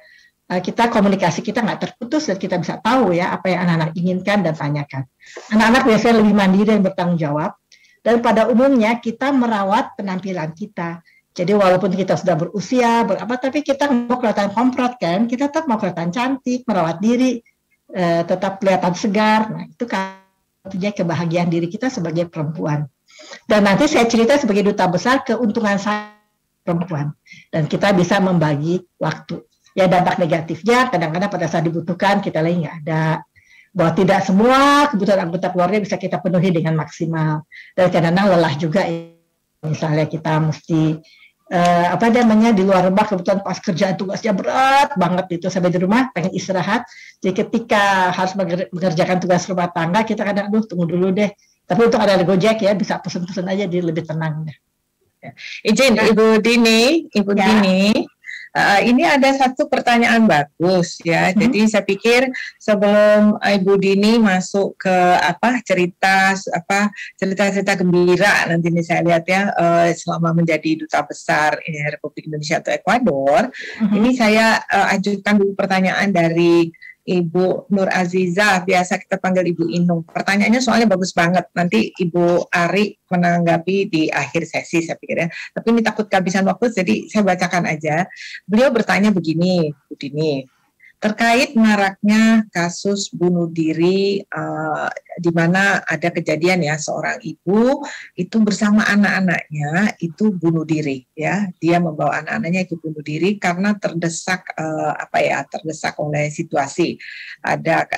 S9: kita komunikasi kita nggak terputus dan kita bisa tahu ya apa yang anak-anak inginkan dan tanyakan. Anak-anak biasanya lebih mandiri dan bertanggung jawab, dan pada umumnya kita merawat penampilan kita. Jadi walaupun kita sudah berusia tapi kita mau kelihatan komprot kan, kita tetap mau kelihatan cantik, merawat diri, tetap kelihatan segar. Nah itu kan kebahagiaan diri kita sebagai perempuan. Dan nanti saya cerita sebagai duta besar keuntungan saya perempuan, dan kita bisa membagi waktu. Ya dampak negatifnya kadang-kadang pada saat dibutuhkan kita lagi nggak ada, bahwa tidak semua kebutuhan anggota keluarga bisa kita penuhi dengan maksimal, dan kadang-kadang lelah juga. Misalnya kita mesti di luar rumah, kebetulan pas kerjaan tugasnya berat banget itu, sampai di rumah pengen istirahat, jadi ketika harus mengerjakan tugas rumah tangga kita kadang tunggu dulu deh, tapi untuk ada Gojek ya bisa pesen-pesen aja, jadi lebih tenang deh.
S7: Izin Ibu Dini, ini ada satu pertanyaan bagus ya. Jadi saya pikir sebelum Ibu Dini masuk ke cerita-cerita gembira nanti ini saya lihat ya selama menjadi duta besar Republik Indonesia atau Ekuador, ini saya ajukan dulu pertanyaan dari Ibu Nur Azizah, biasa kita panggil Ibu Inung. Pertanyaannya soalnya bagus banget. Nanti Ibu Ari menanggapi di akhir sesi saya pikir ya. Tapi ini takut kehabisan waktu, jadi saya bacakan aja. Beliau bertanya begini, Bu Dini, terkait maraknya kasus bunuh diri di mana ada kejadian ya seorang ibu itu bersama anak-anaknya itu bunuh diri ya, dia membawa anak-anaknya itu bunuh diri karena terdesak terdesak oleh situasi. Ada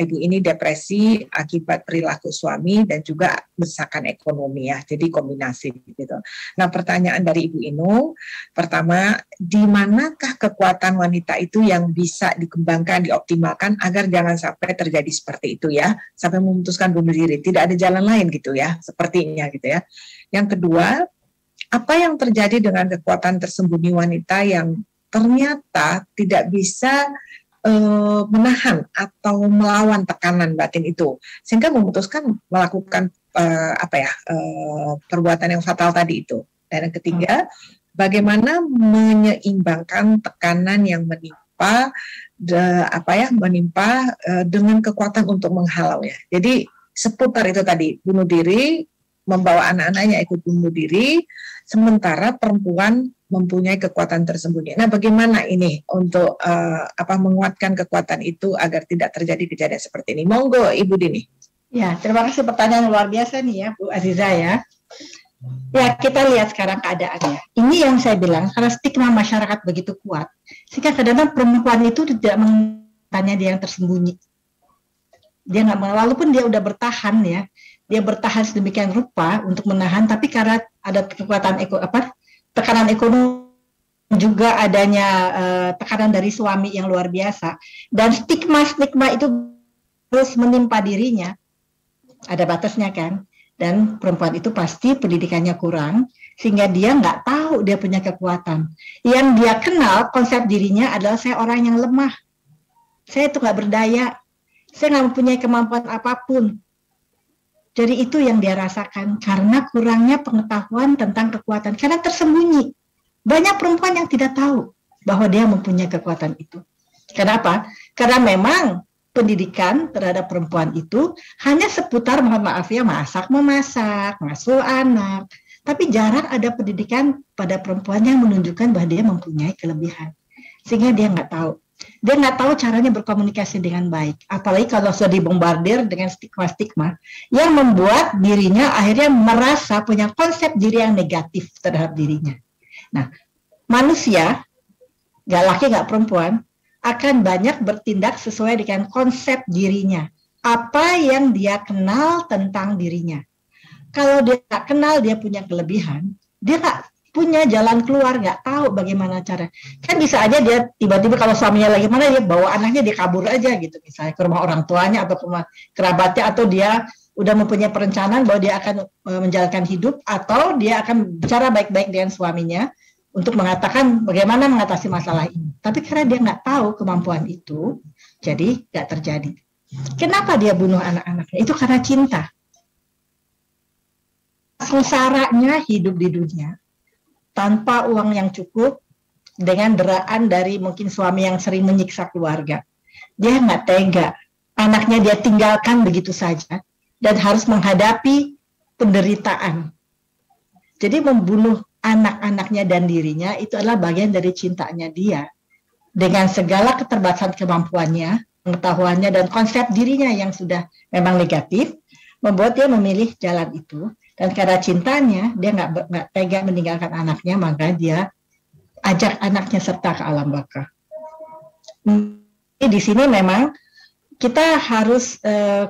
S7: ibu ini depresi akibat perilaku suami dan juga desakan ekonomi ya, jadi kombinasi gitu. Nah pertanyaan dari Ibu Inung, pertama, di manakah kekuatan wanita itu yang bisa dikembangkan, dioptimalkan agar jangan sampai terjadi seperti itu ya, sampai memutuskan bunuh diri, tidak ada jalan lain gitu ya, sepertinya gitu ya. Yang kedua, apa yang terjadi dengan kekuatan tersembunyi wanita yang ternyata tidak bisa menahan atau melawan tekanan batin itu, sehingga memutuskan melakukan perbuatan yang fatal tadi itu. Dan yang ketiga, bagaimana menyeimbangkan tekanan yang menimpa dengan kekuatan untuk menghalau ya. Jadi seputar itu tadi, bunuh diri, membawa anak-anaknya ikut bunuh diri, sementara perempuan mempunyai kekuatan tersembunyi. Nah, bagaimana ini untuk menguatkan kekuatan itu agar tidak terjadi kejadian seperti ini? Monggo, Ibu Dini.
S9: Ya, terima kasih, pertanyaan luar biasa nih ya, Bu Aziza ya. Ya, kita lihat sekarang keadaannya. Ini yang saya bilang, karena stigma masyarakat begitu kuat, sehingga kadang-kadang perempuan itu tidak menanya dia yang tersembunyi. Dia nggak, walaupun dia udah bertahan ya, dia bertahan sedemikian rupa untuk menahan, tapi karena ada kekuatan tekanan ekonomi, juga adanya tekanan dari suami yang luar biasa, dan stigma itu terus menimpa dirinya, ada batasnya kan. Dan perempuan itu pasti pendidikannya kurang, sehingga dia nggak tahu dia punya kekuatan. Yang dia kenal konsep dirinya adalah saya orang yang lemah, saya itu nggak berdaya, saya nggak mempunyai kemampuan apapun. Jadi itu yang dia rasakan karena kurangnya pengetahuan tentang kekuatan, karena tersembunyi. Banyak perempuan yang tidak tahu bahwa dia mempunyai kekuatan itu. Kenapa? Karena memang pendidikan terhadap perempuan itu hanya seputar, mohon maaf ya, memasak, ngasuh anak. Tapi jarang ada pendidikan pada perempuan yang menunjukkan bahwa dia mempunyai kelebihan. Sehingga dia nggak tahu. Dia nggak tahu caranya berkomunikasi dengan baik. Apalagi kalau sudah dibombardir dengan stigma-stigma yang membuat dirinya akhirnya merasa punya konsep diri yang negatif terhadap dirinya. Nah, manusia, nggak laki nggak perempuan, akan banyak bertindak sesuai dengan konsep dirinya. Apa yang dia kenal tentang dirinya. Kalau dia nggak kenal dia punya kelebihan, dia nggak punya jalan keluar, nggak tahu bagaimana cara. Kan bisa aja dia tiba-tiba kalau suaminya lagi mana, dia bawa anaknya, dia kabur aja gitu, misalnya ke rumah orang tuanya atau ke rumah kerabatnya, atau dia udah mempunyai perencanaan bahwa dia akan menjalankan hidup, atau dia akan bicara baik-baik dengan suaminya untuk mengatakan bagaimana mengatasi masalah ini. Tapi karena dia nggak tahu kemampuan itu, jadi nggak terjadi. Kenapa dia bunuh anak-anaknya? Itu karena cinta. Sengsaranya hidup di dunia tanpa uang yang cukup, dengan deraan dari mungkin suami yang sering menyiksa keluarga. Dia nggak tega, anaknya dia tinggalkan begitu saja, dan harus menghadapi penderitaan. Jadi membunuh anak-anaknya dan dirinya itu adalah bagian dari cintanya dia. Dengan segala keterbatasan kemampuannya, pengetahuannya, dan konsep dirinya yang sudah memang negatif, membuat dia memilih jalan itu. Dan karena cintanya, dia nggak tega meninggalkan anaknya, maka dia ajak anaknya serta ke alam baka. Di sini memang kita harus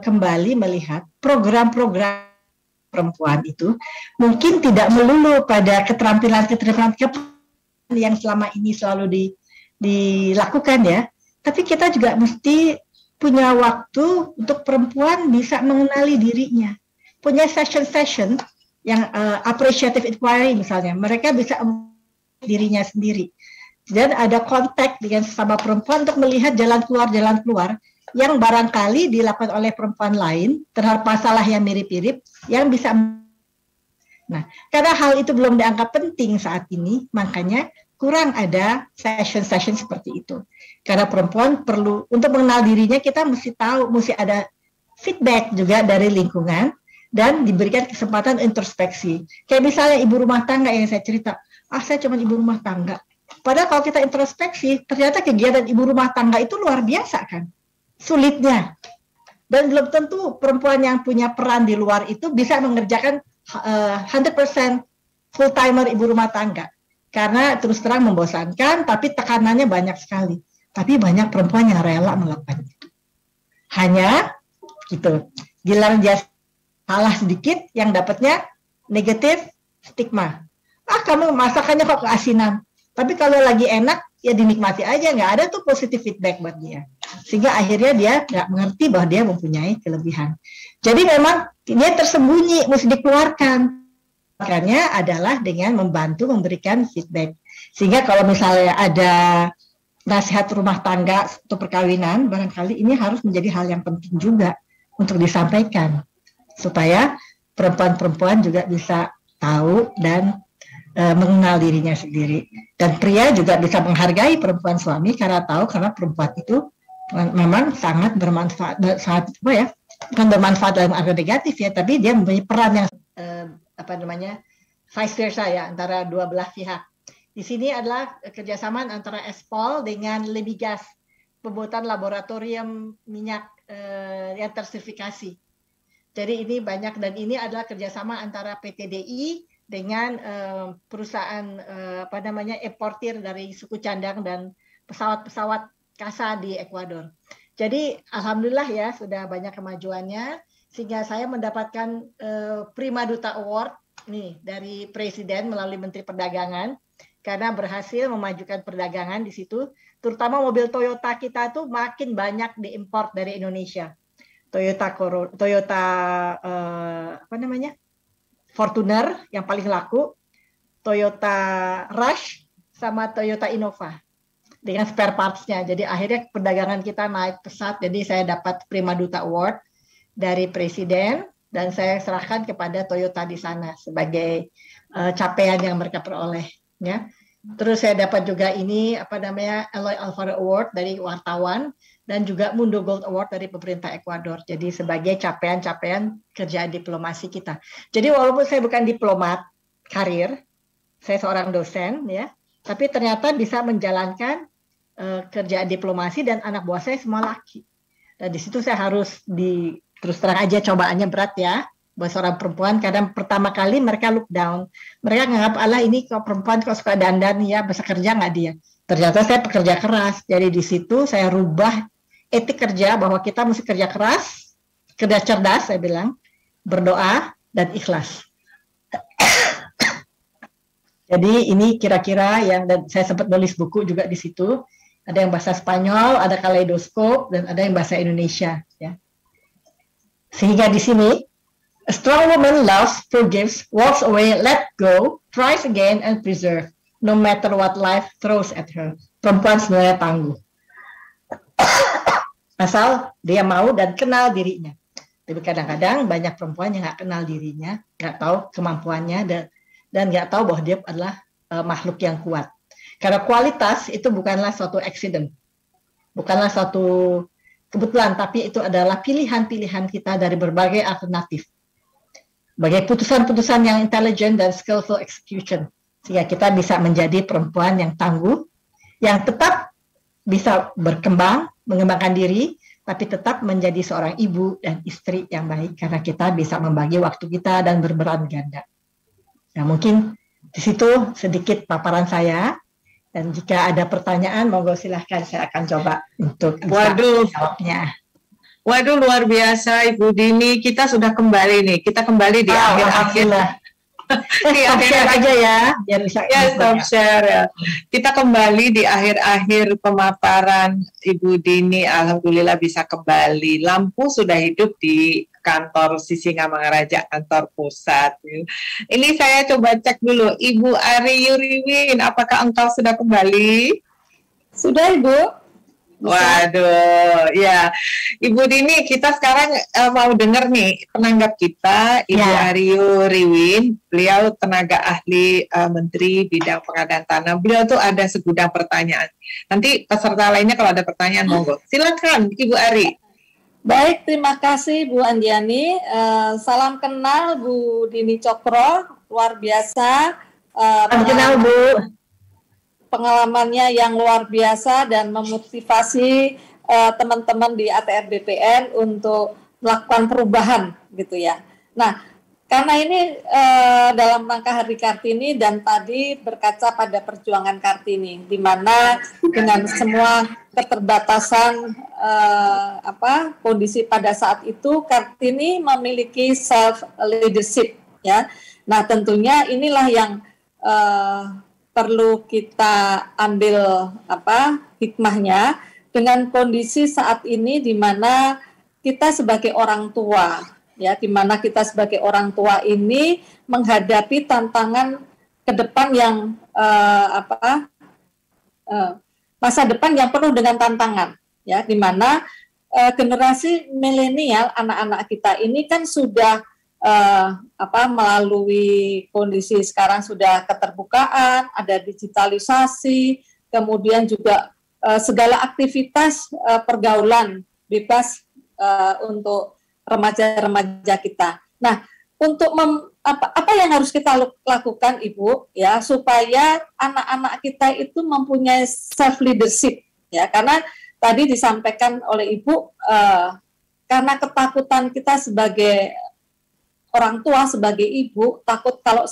S9: kembali melihat program-program perempuan itu mungkin tidak melulu pada keterampilan yang selama ini selalu dilakukan ya, tapi kita juga mesti punya waktu untuk perempuan bisa mengenali dirinya. Punya session yang appreciative inquiry misalnya, mereka bisa dirinya sendiri. Dan ada kontak dengan sesama perempuan untuk melihat jalan keluar yang barangkali dilakukan oleh perempuan lain terhadap masalah yang mirip-mirip yang bisa. Nah, karena hal itu belum dianggap penting saat ini, makanya kurang ada session seperti itu. Karena perempuan perlu, untuk mengenal dirinya kita mesti tahu, mesti ada feedback juga dari lingkungan, dan diberikan kesempatan introspeksi. Kayak misalnya ibu rumah tangga yang saya cerita, saya cuma ibu rumah tangga. Padahal kalau kita introspeksi, ternyata kegiatan ibu rumah tangga itu luar biasa kan, sulitnya. Dan belum tentu perempuan yang punya peran di luar itu bisa mengerjakan 100% full timer ibu rumah tangga. Karena terus terang membosankan, tapi tekanannya banyak sekali. Tapi banyak perempuan yang rela melakukan itu. Hanya gitu, giliran dia salah sedikit, yang dapatnya negatif stigma. Kamu masakannya kok keasinan. Tapi kalau lagi enak, ya dinikmati aja, nggak ada tuh positive feedback buat dia. Sehingga akhirnya dia nggak mengerti bahwa dia mempunyai kelebihan. Jadi memang dia tersembunyi, mesti dikeluarkan. Makanya adalah dengan membantu memberikan feedback. Sehingga kalau misalnya ada nasihat rumah tangga untuk perkawinan, barangkali ini harus menjadi hal yang penting juga untuk disampaikan. Supaya perempuan-perempuan juga bisa tahu dan mengenal dirinya sendiri. Dan pria juga bisa menghargai perempuan suami karena tahu, karena perempuan itu memang sangat bermanfaat, bukan bermanfaat dalam arti negatif ya, tapi dia mempunyai peran yang vice versa ya, antara dua belah pihak. Di sini adalah kerjasama antara Espol dengan Lebigas, pembuatan laboratorium minyak yang tersertifikasi. Jadi ini banyak, dan ini adalah kerjasama antara PTDI dengan perusahaan importir dari suku cadang dan pesawat-pesawat CASA di Ekuador. Jadi alhamdulillah ya sudah banyak kemajuannya sehingga saya mendapatkan Prima Duta Award nih dari Presiden melalui Menteri Perdagangan karena berhasil memajukan perdagangan di situ, terutama mobil Toyota kita tuh makin banyak diimpor dari Indonesia. Toyota Fortuner yang paling laku, Toyota Rush sama Toyota Innova dengan spare parts-nya. Jadi akhirnya perdagangan kita naik pesat. Jadi saya dapat Prima Duta Award dari Presiden dan saya serahkan kepada Toyota di sana sebagai capaian yang mereka peroleh. Ya. Terus saya dapat juga ini Eloy Alfaro Award dari wartawan dan juga Mundo Gold Award dari pemerintah Ekuador. Jadi sebagai capaian-capaian kerjaan diplomasi kita. Jadi walaupun saya bukan diplomat karir, saya seorang dosen ya, tapi ternyata bisa menjalankan kerjaan diplomasi dan anak buah saya semua laki. Dan di situ saya harus terus terang aja cobaannya berat ya. Buat seorang perempuan, kadang pertama kali mereka look down. Mereka nganggap, Allah ini kok perempuan kok suka dandan ya, bisa kerja nggak dia? Ternyata saya pekerja keras. Jadi di situ saya rubah etik kerja bahwa kita mesti kerja keras, kerja cerdas, saya bilang, berdoa, dan ikhlas. Jadi ini kira-kira dan saya sempat nulis buku juga di situ. Ada yang bahasa Spanyol, ada kaleidoskop, dan ada yang bahasa Indonesia. Ya. Sehingga di sini, a strong woman loves, forgives, walks away, let go, tries again, and preserve, no matter what life throws at her. Perempuan sebenarnya tangguh. Asal dia mau dan kenal dirinya. Tapi kadang-kadang banyak perempuan yang nggak kenal dirinya, nggak tahu kemampuannya, dan nggak tahu bahwa dia adalah makhluk yang kuat. Karena kualitas itu bukanlah suatu accident, bukanlah suatu kebetulan, tapi itu adalah pilihan-pilihan kita dari berbagai alternatif. Sebagai putusan-putusan yang intelijen dan skillful execution. Sehingga kita bisa menjadi perempuan yang tangguh, yang tetap bisa berkembang, mengembangkan diri, tapi tetap menjadi seorang ibu dan istri yang baik, karena kita bisa membagi waktu kita dan berperan ganda. Nah, mungkin di situ sedikit paparan saya, dan jika ada pertanyaan, monggo silahkan, saya akan coba untuk jawabnya.
S7: Waduh, luar biasa Ibu Dini. Kita sudah kembali nih. Kita kembali di akhir-akhir. Di akhir aja ya. Stop share ya. Kita kembali di akhir-akhir pemaparan Ibu Dini. Alhamdulillah bisa kembali. Lampu sudah hidup di kantor Sisingamangaraja, kantor pusat. Ini saya coba cek dulu. Ibu Ari Yuriwin, apakah engkau sudah kembali?
S10: Sudah, Ibu.
S7: Waduh, ya Ibu Dini, kita sekarang mau dengar nih penanggap kita, Ibu Aryu Riwin. Beliau tenaga ahli Menteri Bidang Pengadaan Tanah. Beliau tuh ada segudang pertanyaan. Nanti peserta lainnya kalau ada pertanyaan monggo. Silakan Ibu Ari.
S10: Baik, terima kasih Bu Andiani. Salam kenal Bu Dini Cokro, luar biasa.
S9: Salam kenal Bu.
S10: Pengalamannya yang luar biasa dan memotivasi teman-teman di ATR BPN untuk melakukan perubahan gitu ya. Nah, karena ini dalam rangka Hari Kartini dan tadi berkaca pada perjuangan Kartini, di mana dengan semua keterbatasan kondisi pada saat itu, Kartini memiliki self leadership ya. Nah, tentunya inilah yang perlu kita ambil hikmahnya dengan kondisi saat ini di mana kita sebagai orang tua ya, di mana kita sebagai orang tua ini menghadapi tantangan ke depan yang masa depan yang penuh dengan tantangan ya, di mana generasi milenial anak-anak kita ini kan sudah melalui kondisi sekarang sudah keterbukaan, ada digitalisasi, kemudian juga segala aktivitas pergaulan bebas untuk remaja-remaja kita. Nah, untuk apa yang harus kita lakukan, Ibu, ya, supaya anak-anak kita itu mempunyai self leadership, ya, karena tadi disampaikan oleh Ibu, karena ketakutan kita sebagai orang tua, sebagai ibu, takut kalau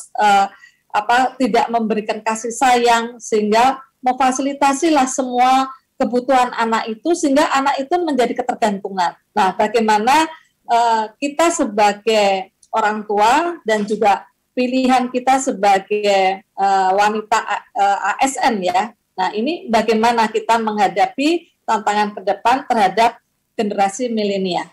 S10: tidak memberikan kasih sayang, sehingga memfasilitasilah semua kebutuhan anak itu sehingga anak itu menjadi ketergantungan. Nah, bagaimana kita sebagai orang tua dan juga pilihan kita sebagai wanita ASN ya. Nah, ini bagaimana kita menghadapi tantangan ke depan terhadap generasi milenial.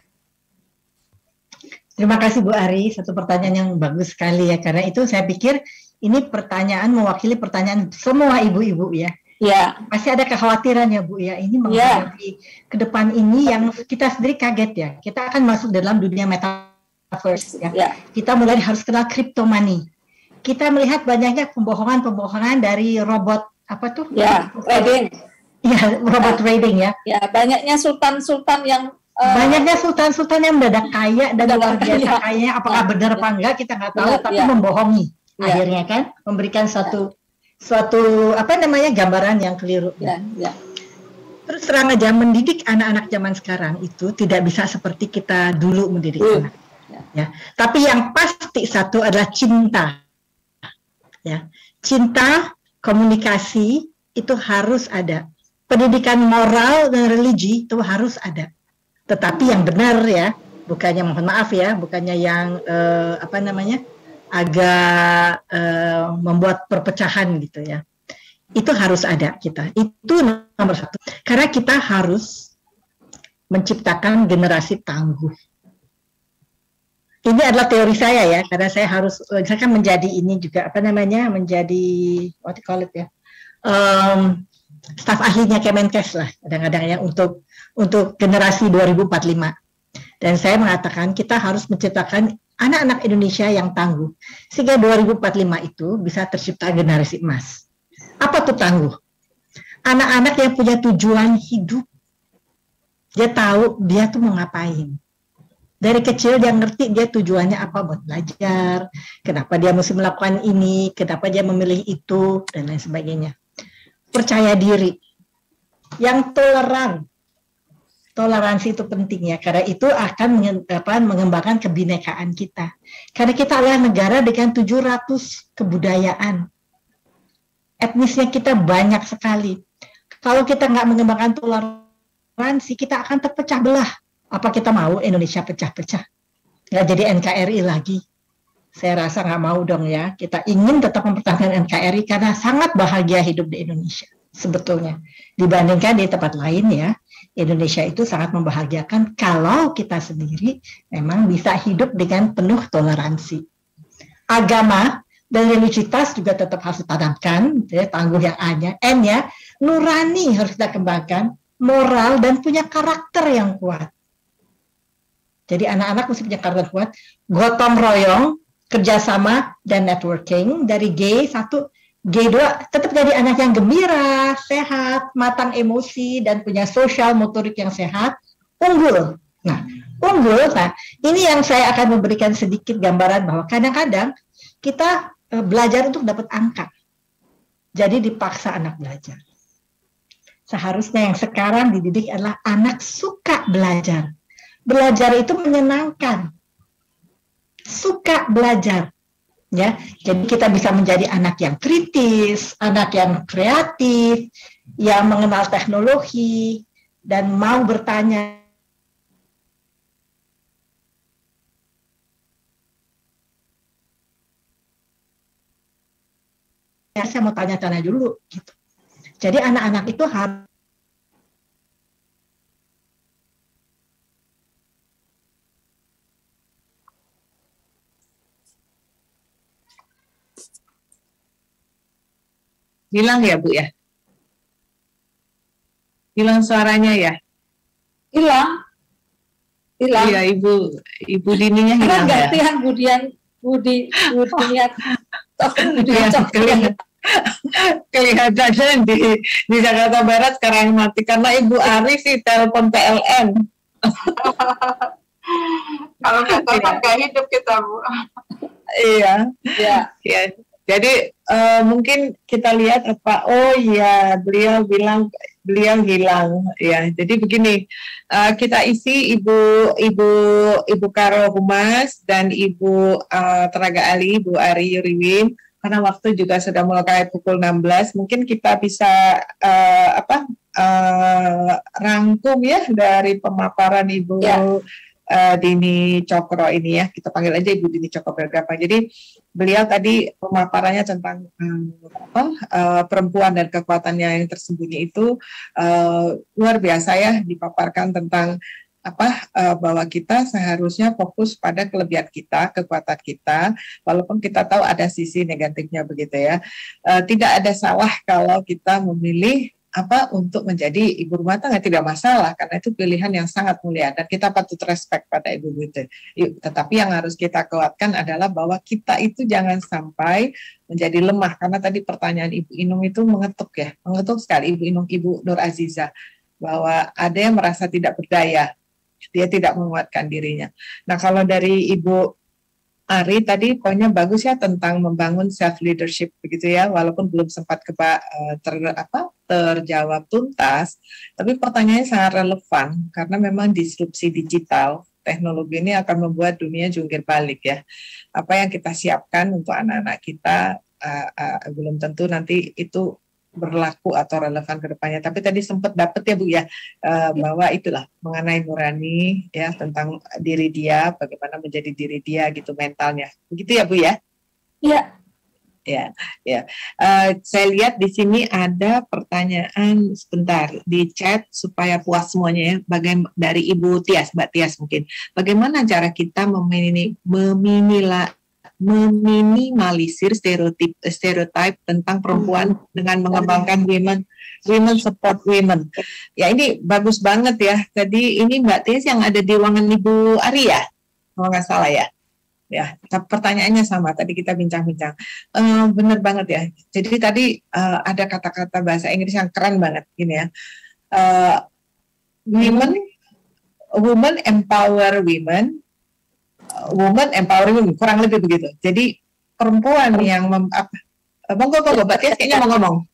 S9: Terima kasih Bu Ari, satu pertanyaan yang bagus sekali ya, karena itu saya pikir ini pertanyaan mewakili pertanyaan semua ibu-ibu ya.
S10: Ya.
S9: Masih ada kekhawatiran ya Bu ya, ini menghadapi ke depan ini yang kita sendiri kaget ya. Kita akan masuk dalam dunia metaverse ya. Kita mulai harus kenal crypto money. Kita melihat banyaknya pembohongan dari robot apa tuh?
S10: Ya, trading.
S9: Ya, robot trading ya.
S10: Ya, banyaknya sultan-sultan yang
S9: banyaknya sultan-sultan yang mendadak kaya dan luar biasa kayanya, apakah benar apa enggak kita nggak tahu, tapi membohongi akhirnya kan, memberikan suatu apa namanya gambaran yang keliru. Terus terang aja, mendidik anak-anak zaman sekarang itu tidak bisa seperti kita dulu mendidik anak. Ya, tapi yang pasti satu adalah cinta. Ya, cinta, komunikasi itu harus ada. Pendidikan moral dan religi itu harus ada. Tetapi yang benar ya, bukannya mohon maaf ya, bukannya yang apa namanya agak membuat perpecahan gitu ya. Itu harus ada kita. Itu nomor satu. Karena kita harus menciptakan generasi tangguh. Ini adalah teori saya ya, karena saya kan menjadi ini juga apa namanya menjadi what you call it ya, staf ahlinya Kemenkes lah kadang-kadang ya untuk generasi 2045. Dan saya mengatakan kita harus menciptakan anak-anak Indonesia yang tangguh. Sehingga 2045 itu bisa tercipta generasi emas. Apa tuh tangguh? Anak-anak yang punya tujuan hidup. Dia tahu dia tuh mau ngapain. Dari kecil dia ngerti dia tujuannya apa buat belajar. Kenapa dia mesti melakukan ini. Kenapa dia memilih itu. Dan lain sebagainya. Percaya diri. Yang toleran. Toleransi itu penting ya, karena itu akan mengembangkan kebinekaan kita. Karena kita adalah negara dengan 700 kebudayaan. Etnisnya kita banyak sekali. Kalau kita nggak mengembangkan toleransi, kita akan terpecah belah. Apa kita mau Indonesia pecah-pecah? Nggak jadi NKRI lagi. Saya rasa nggak mau dong ya. Kita ingin tetap mempertahankan NKRI karena sangat bahagia hidup di Indonesia. Sebetulnya. Dibandingkan di tempat lain ya. Indonesia itu sangat membahagiakan kalau kita sendiri memang bisa hidup dengan penuh toleransi. Agama dan religiusitas juga tetap harus ditanamkan, ya, tangguh yang A-nya, N-nya, nurani harus kita kembangkan, moral dan punya karakter yang kuat. Jadi anak-anak mesti punya karakter kuat, gotong royong, kerjasama dan networking. Dari G1, G2 tetap jadi anak yang gembira, sehat, matang emosi, dan punya sosial motorik yang sehat, unggul. Nah, unggul, ini yang saya akan memberikan sedikit gambaran bahwa kadang-kadang kita belajar untuk dapat angka. Jadi dipaksa anak belajar. Seharusnya yang sekarang dididik adalah anak suka belajar. Belajar itu menyenangkan. Suka belajar. Ya, jadi kita bisa menjadi anak yang kritis, anak yang kreatif, yang mengenal teknologi dan mau bertanya. Ya, saya mau tanya-tanya dulu gitu. Jadi anak-anak itu harus
S7: hilang ya Bu ya? Hilang suaranya ya?
S10: Hilang.
S7: Iya, Ibu Dininya hilang ya?
S10: Gantian Budi
S7: kelihatannya di Jakarta Barat sekarang mati karena Ibu Ari sih telepon PLN.
S5: Kalau nggak hidup kita Bu.
S7: Iya. Jadi mungkin kita lihat apa? Oh iya, beliau bilang beliau hilang. Ya, jadi begini, kita isi Ibu Karo Humas dan Ibu tenaga ahli Ibu Ari Yuriwin. Karena waktu juga sudah mulai pukul 16, mungkin kita bisa rangkum ya dari pemaparan Ibu Dini Cokro ini ya, kita panggil aja Ibu Dini Cokro berapa. Jadi beliau tadi pemaparannya tentang perempuan dan kekuatannya yang tersembunyi itu luar biasa ya, dipaparkan tentang bahwa kita seharusnya fokus pada kelebihan kita, kekuatan kita, walaupun kita tahu ada sisi negatifnya begitu ya. Tidak ada salah kalau kita memilih untuk menjadi ibu rumah tangga, tidak masalah karena itu pilihan yang sangat mulia dan kita patut respect pada ibu itu. Tetapi yang harus kita kuatkan adalah bahwa kita itu jangan sampai menjadi lemah, karena tadi pertanyaan Ibu Inung itu mengetuk sekali, Ibu Inung, Ibu Nur Aziza, bahwa ada yang merasa tidak berdaya, dia tidak menguatkan dirinya. Nah, kalau dari Ibu Ari tadi poinnya bagus ya tentang membangun self leadership begitu ya, walaupun belum sempat terjawab tuntas, tapi pertanyaannya sangat relevan karena memang disrupsi digital teknologi ini akan membuat dunia jungkir balik ya. Apa yang kita siapkan untuk anak-anak kita belum tentu nanti itu berlaku atau relevan ke depannya. Tapi tadi sempat dapat ya Bu ya, bahwa itulah mengenai nurani ya, tentang diri dia, bagaimana menjadi diri dia gitu mentalnya. Begitu ya Bu ya?
S10: Iya.
S7: Ya. Saya lihat di sini ada pertanyaan sebentar di chat supaya puas semuanya ya. Dari Ibu Tias, Mbak Tias mungkin. Bagaimana cara kita meminimalisir stereotip tentang perempuan dengan mengembangkan women support women. Ya ini bagus banget ya. Tadi ini Mbak Tis yang ada di ruangan Ibu Ari ya, kalau nggak salah ya. Ya, pertanyaannya sama. Tadi kita bincang-bincang. Benar banget ya. Jadi tadi ada kata-kata bahasa Inggris yang keren banget gini ya. Women empower women. Woman empower women, kurang lebih begitu. Jadi perempuan yang monggo Mbak Tias kayaknya mau ngomong.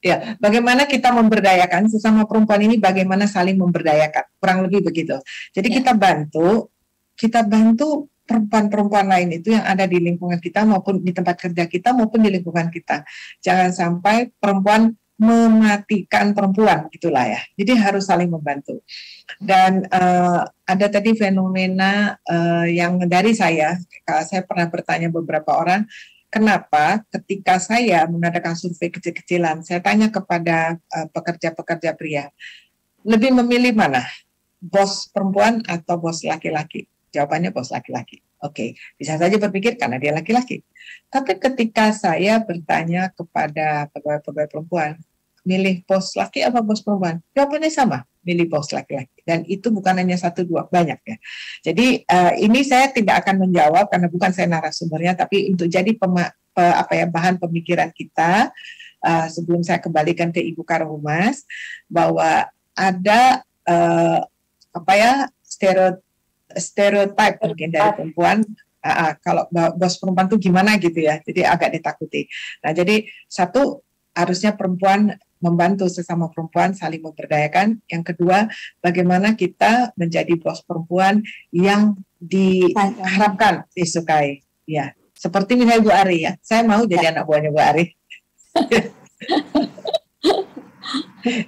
S7: Ya, bagaimana kita memberdayakan sesama perempuan ini, bagaimana saling memberdayakan, kurang lebih begitu. Jadi kita bantu perempuan-perempuan lain itu yang ada di lingkungan kita maupun di tempat kerja kita maupun di lingkungan kita. Jangan sampai perempuan mematikan perempuan, gitulah ya. Jadi harus saling membantu. Dan ada tadi fenomena yang dari saya pernah bertanya beberapa orang, kenapa ketika saya mengadakan survei kecil-kecilan, saya tanya kepada pekerja-pekerja pria, lebih memilih mana? Bos perempuan atau bos laki-laki? Jawabannya bos laki-laki. Oke, bisa saja berpikir karena dia laki-laki. Tapi ketika saya bertanya kepada pegawai-pegawai perempuan, milih bos laki apa bos perempuan? Jawabannya sama, milih bos laki-laki. Dan itu bukan hanya 1-2, banyak ya. Jadi ini saya tidak akan menjawab karena bukan saya narasumbernya, tapi untuk jadi bahan pemikiran kita sebelum saya kembalikan ke Ibu Karohumas, bahwa ada stereotip mungkin dari perempuan. Kalau bos perempuan tuh gimana gitu ya, jadi agak ditakuti. Nah, jadi satu, harusnya perempuan membantu sesama perempuan, saling memberdayakan. Yang kedua, bagaimana kita menjadi bos perempuan yang diharapkan, disukai. Ya, seperti misalnya Bu Ari ya, saya mau jadi anak buahnya Bu Ari.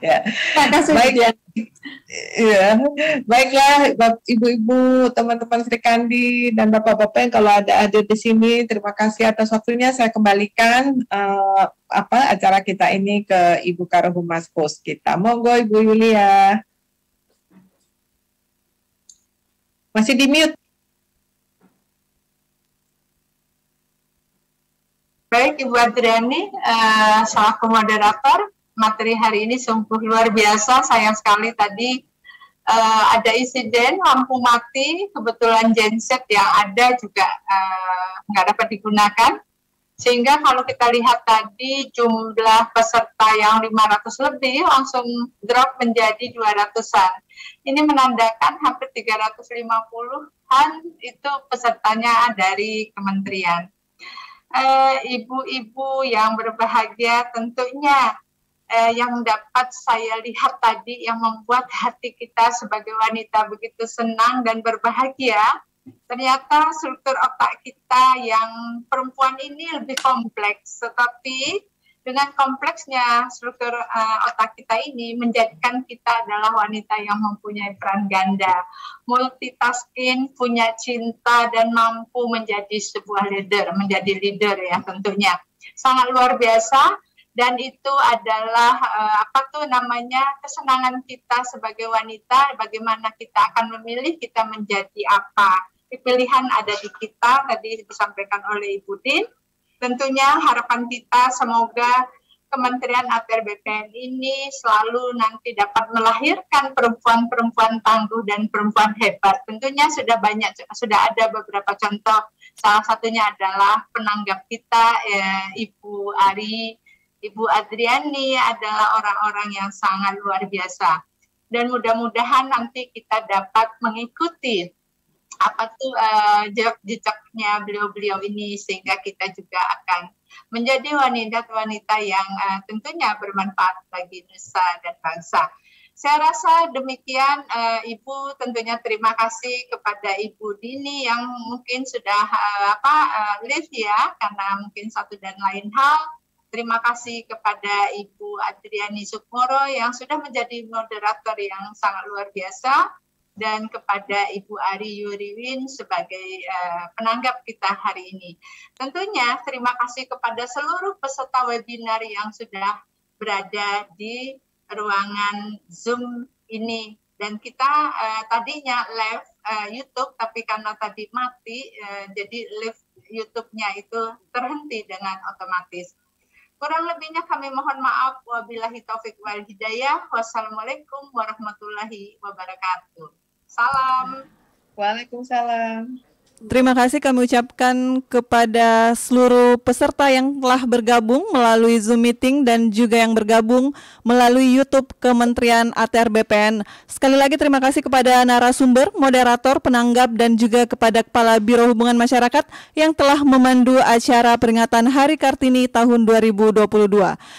S7: Ya. Baik. Ya, baiklah ibu-ibu, teman-teman Sri Kandi dan bapak-bapak yang kalau ada di sini, terima kasih atas waktunya. Saya kembalikan acara kita ini ke Ibu Karohumas host kita. Monggo Ibu Yulia. Masih di mute.
S5: Baik Ibu Adriani, selaku moderator. Materi hari ini sungguh luar biasa. Sayang sekali tadi ada insiden lampu mati, kebetulan genset yang ada juga nggak dapat digunakan. Sehingga kalau kita lihat tadi jumlah peserta yang 500 lebih langsung drop menjadi 200-an. Ini menandakan hampir 350-an itu pesertanya dari kementerian. Ibu-ibu yang berbahagia, tentunya yang dapat saya lihat tadi yang membuat hati kita sebagai wanita begitu senang dan berbahagia, ternyata struktur otak kita yang perempuan ini lebih kompleks, tetapi dengan kompleksnya struktur otak kita ini menjadikan kita adalah wanita yang mempunyai peran ganda, multitasking, punya cinta, dan mampu menjadi sebuah leader, menjadi leader ya tentunya. Sangat luar biasa, dan itu adalah kesenangan kita sebagai wanita, bagaimana kita akan memilih kita menjadi apa. Pilihan ada di kita, tadi disampaikan oleh Ibu Din. Tentunya harapan kita semoga Kementerian ATR BPN ini selalu nanti dapat melahirkan perempuan-perempuan tangguh dan perempuan hebat. Tentunya sudah ada beberapa contoh. Salah satunya adalah penanggap kita Ibu Ari, Ibu Adriani adalah orang-orang yang sangat luar biasa. Dan mudah-mudahan nanti kita dapat mengikuti jejaknya beliau-beliau ini, sehingga kita juga akan menjadi wanita-wanita yang tentunya bermanfaat bagi nusa dan bangsa. Saya rasa demikian, Ibu. Tentunya terima kasih kepada Ibu Dini yang mungkin sudah live ya, karena mungkin satu dan lain hal. Terima kasih kepada Ibu Adriani Sukmoro yang sudah menjadi moderator yang sangat luar biasa, dan kepada Ibu Ari Yuriwin sebagai penanggap kita hari ini. Tentunya terima kasih kepada seluruh peserta webinar yang sudah berada di ruangan Zoom ini. Dan kita tadinya live YouTube, tapi karena tadi mati, jadi live YouTube-nya itu terhenti dengan otomatis. Kurang lebihnya kami mohon maaf. Wabillahi taufik wal hidayah. Wassalamualaikum warahmatullahi wabarakatuh. Salam.
S7: Waalaikumsalam.
S2: Terima kasih kami ucapkan kepada seluruh peserta yang telah bergabung melalui Zoom meeting dan juga yang bergabung melalui YouTube Kementerian ATR BPN. Sekali lagi terima kasih kepada narasumber, moderator, penanggap, dan juga kepada Kepala Biro Hubungan Masyarakat yang telah memandu acara peringatan Hari Kartini tahun 2022.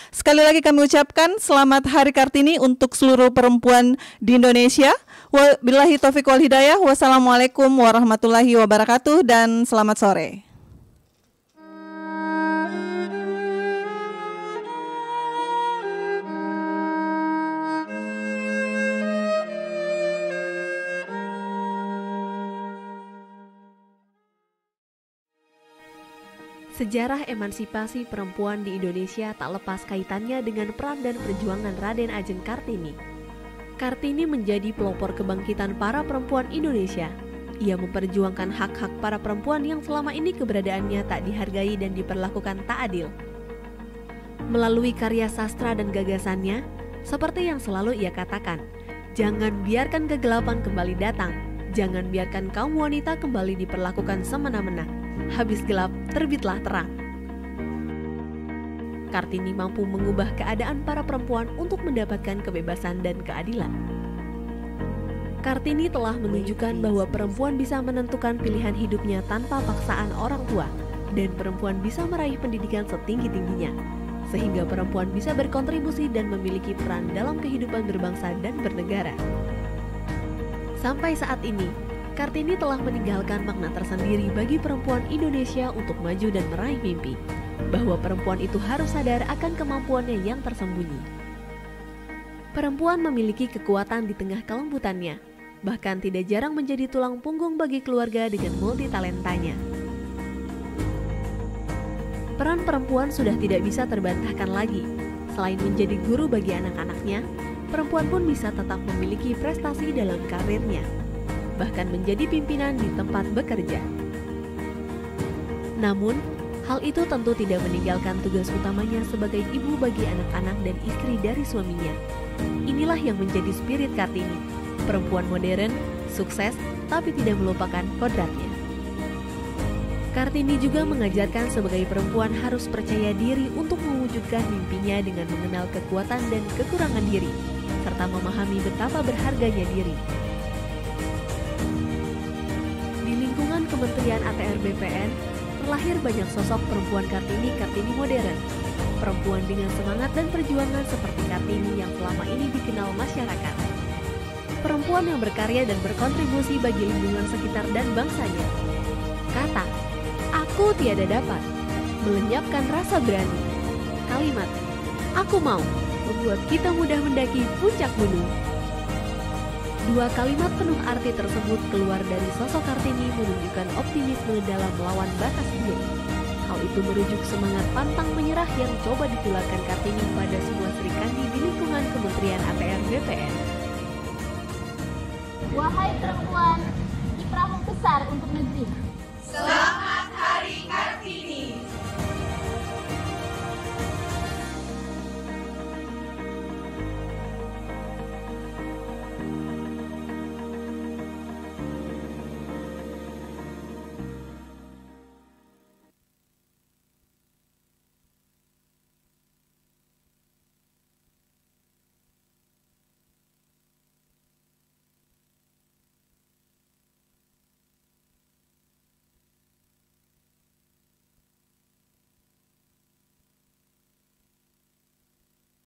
S2: Sekali lagi kami ucapkan selamat Hari Kartini untuk seluruh perempuan di Indonesia. Wabillahi taufiq wal hidayah. Wassalamualaikum warahmatullahi wabarakatuh dan selamat sore.
S1: Sejarah emansipasi perempuan di Indonesia tak lepas kaitannya dengan peran dan perjuangan Raden Ajeng Kartini. Kartini menjadi pelopor kebangkitan para perempuan Indonesia. Ia memperjuangkan hak-hak para perempuan yang selama ini keberadaannya tak dihargai dan diperlakukan tak adil. Melalui karya sastra dan gagasannya, seperti yang selalu ia katakan, jangan biarkan kegelapan kembali datang, jangan biarkan kaum wanita kembali diperlakukan semena-mena. Habis gelap, terbitlah terang. Kartini mampu mengubah keadaan para perempuan untuk mendapatkan kebebasan dan keadilan. Kartini telah menunjukkan bahwa perempuan bisa menentukan pilihan hidupnya tanpa paksaan orang tua, dan perempuan bisa meraih pendidikan setinggi-tingginya, sehingga perempuan bisa berkontribusi dan memiliki peran dalam kehidupan berbangsa dan bernegara. Sampai saat ini, Kartini telah meninggalkan makna tersendiri bagi perempuan Indonesia untuk maju dan meraih mimpi, bahwa perempuan itu harus sadar akan kemampuannya yang tersembunyi. Perempuan memiliki kekuatan di tengah kelembutannya, bahkan tidak jarang menjadi tulang punggung bagi keluarga dengan multitalentanya. Peran perempuan sudah tidak bisa terbantahkan lagi. Selain menjadi guru bagi anak-anaknya, perempuan pun bisa tetap memiliki prestasi dalam karirnya, bahkan menjadi pimpinan di tempat bekerja. Namun, hal itu tentu tidak meninggalkan tugas utamanya sebagai ibu bagi anak-anak dan istri dari suaminya. Inilah yang menjadi spirit Kartini, perempuan modern, sukses, tapi tidak melupakan kodratnya. Kartini juga mengajarkan sebagai perempuan harus percaya diri untuk mewujudkan mimpinya dengan mengenal kekuatan dan kekurangan diri, serta memahami betapa berharganya diri. Di lingkungan Kementerian ATR BPN, terlahir banyak sosok perempuan Kartini modern, perempuan dengan semangat dan perjuangan seperti Kartini yang selama ini dikenal masyarakat. Perempuan yang berkarya dan berkontribusi bagi lingkungan sekitar dan bangsanya. Kata, "Aku tiada dapat," melenyapkan rasa berani. kalimat "Aku mau" membuat kita mudah mendaki puncak gunung. Dua kalimat penuh arti tersebut keluar dari sosok Kartini menunjukkan optimisme dalam melawan batas hidup. Hal itu merujuk semangat pantang menyerah yang coba ditularkan Kartini pada semua serikandi di lingkungan Kementerian ATR BPN.
S3: Wahai perempuan, kiprahmu besar untuk negeri.
S4: Selamat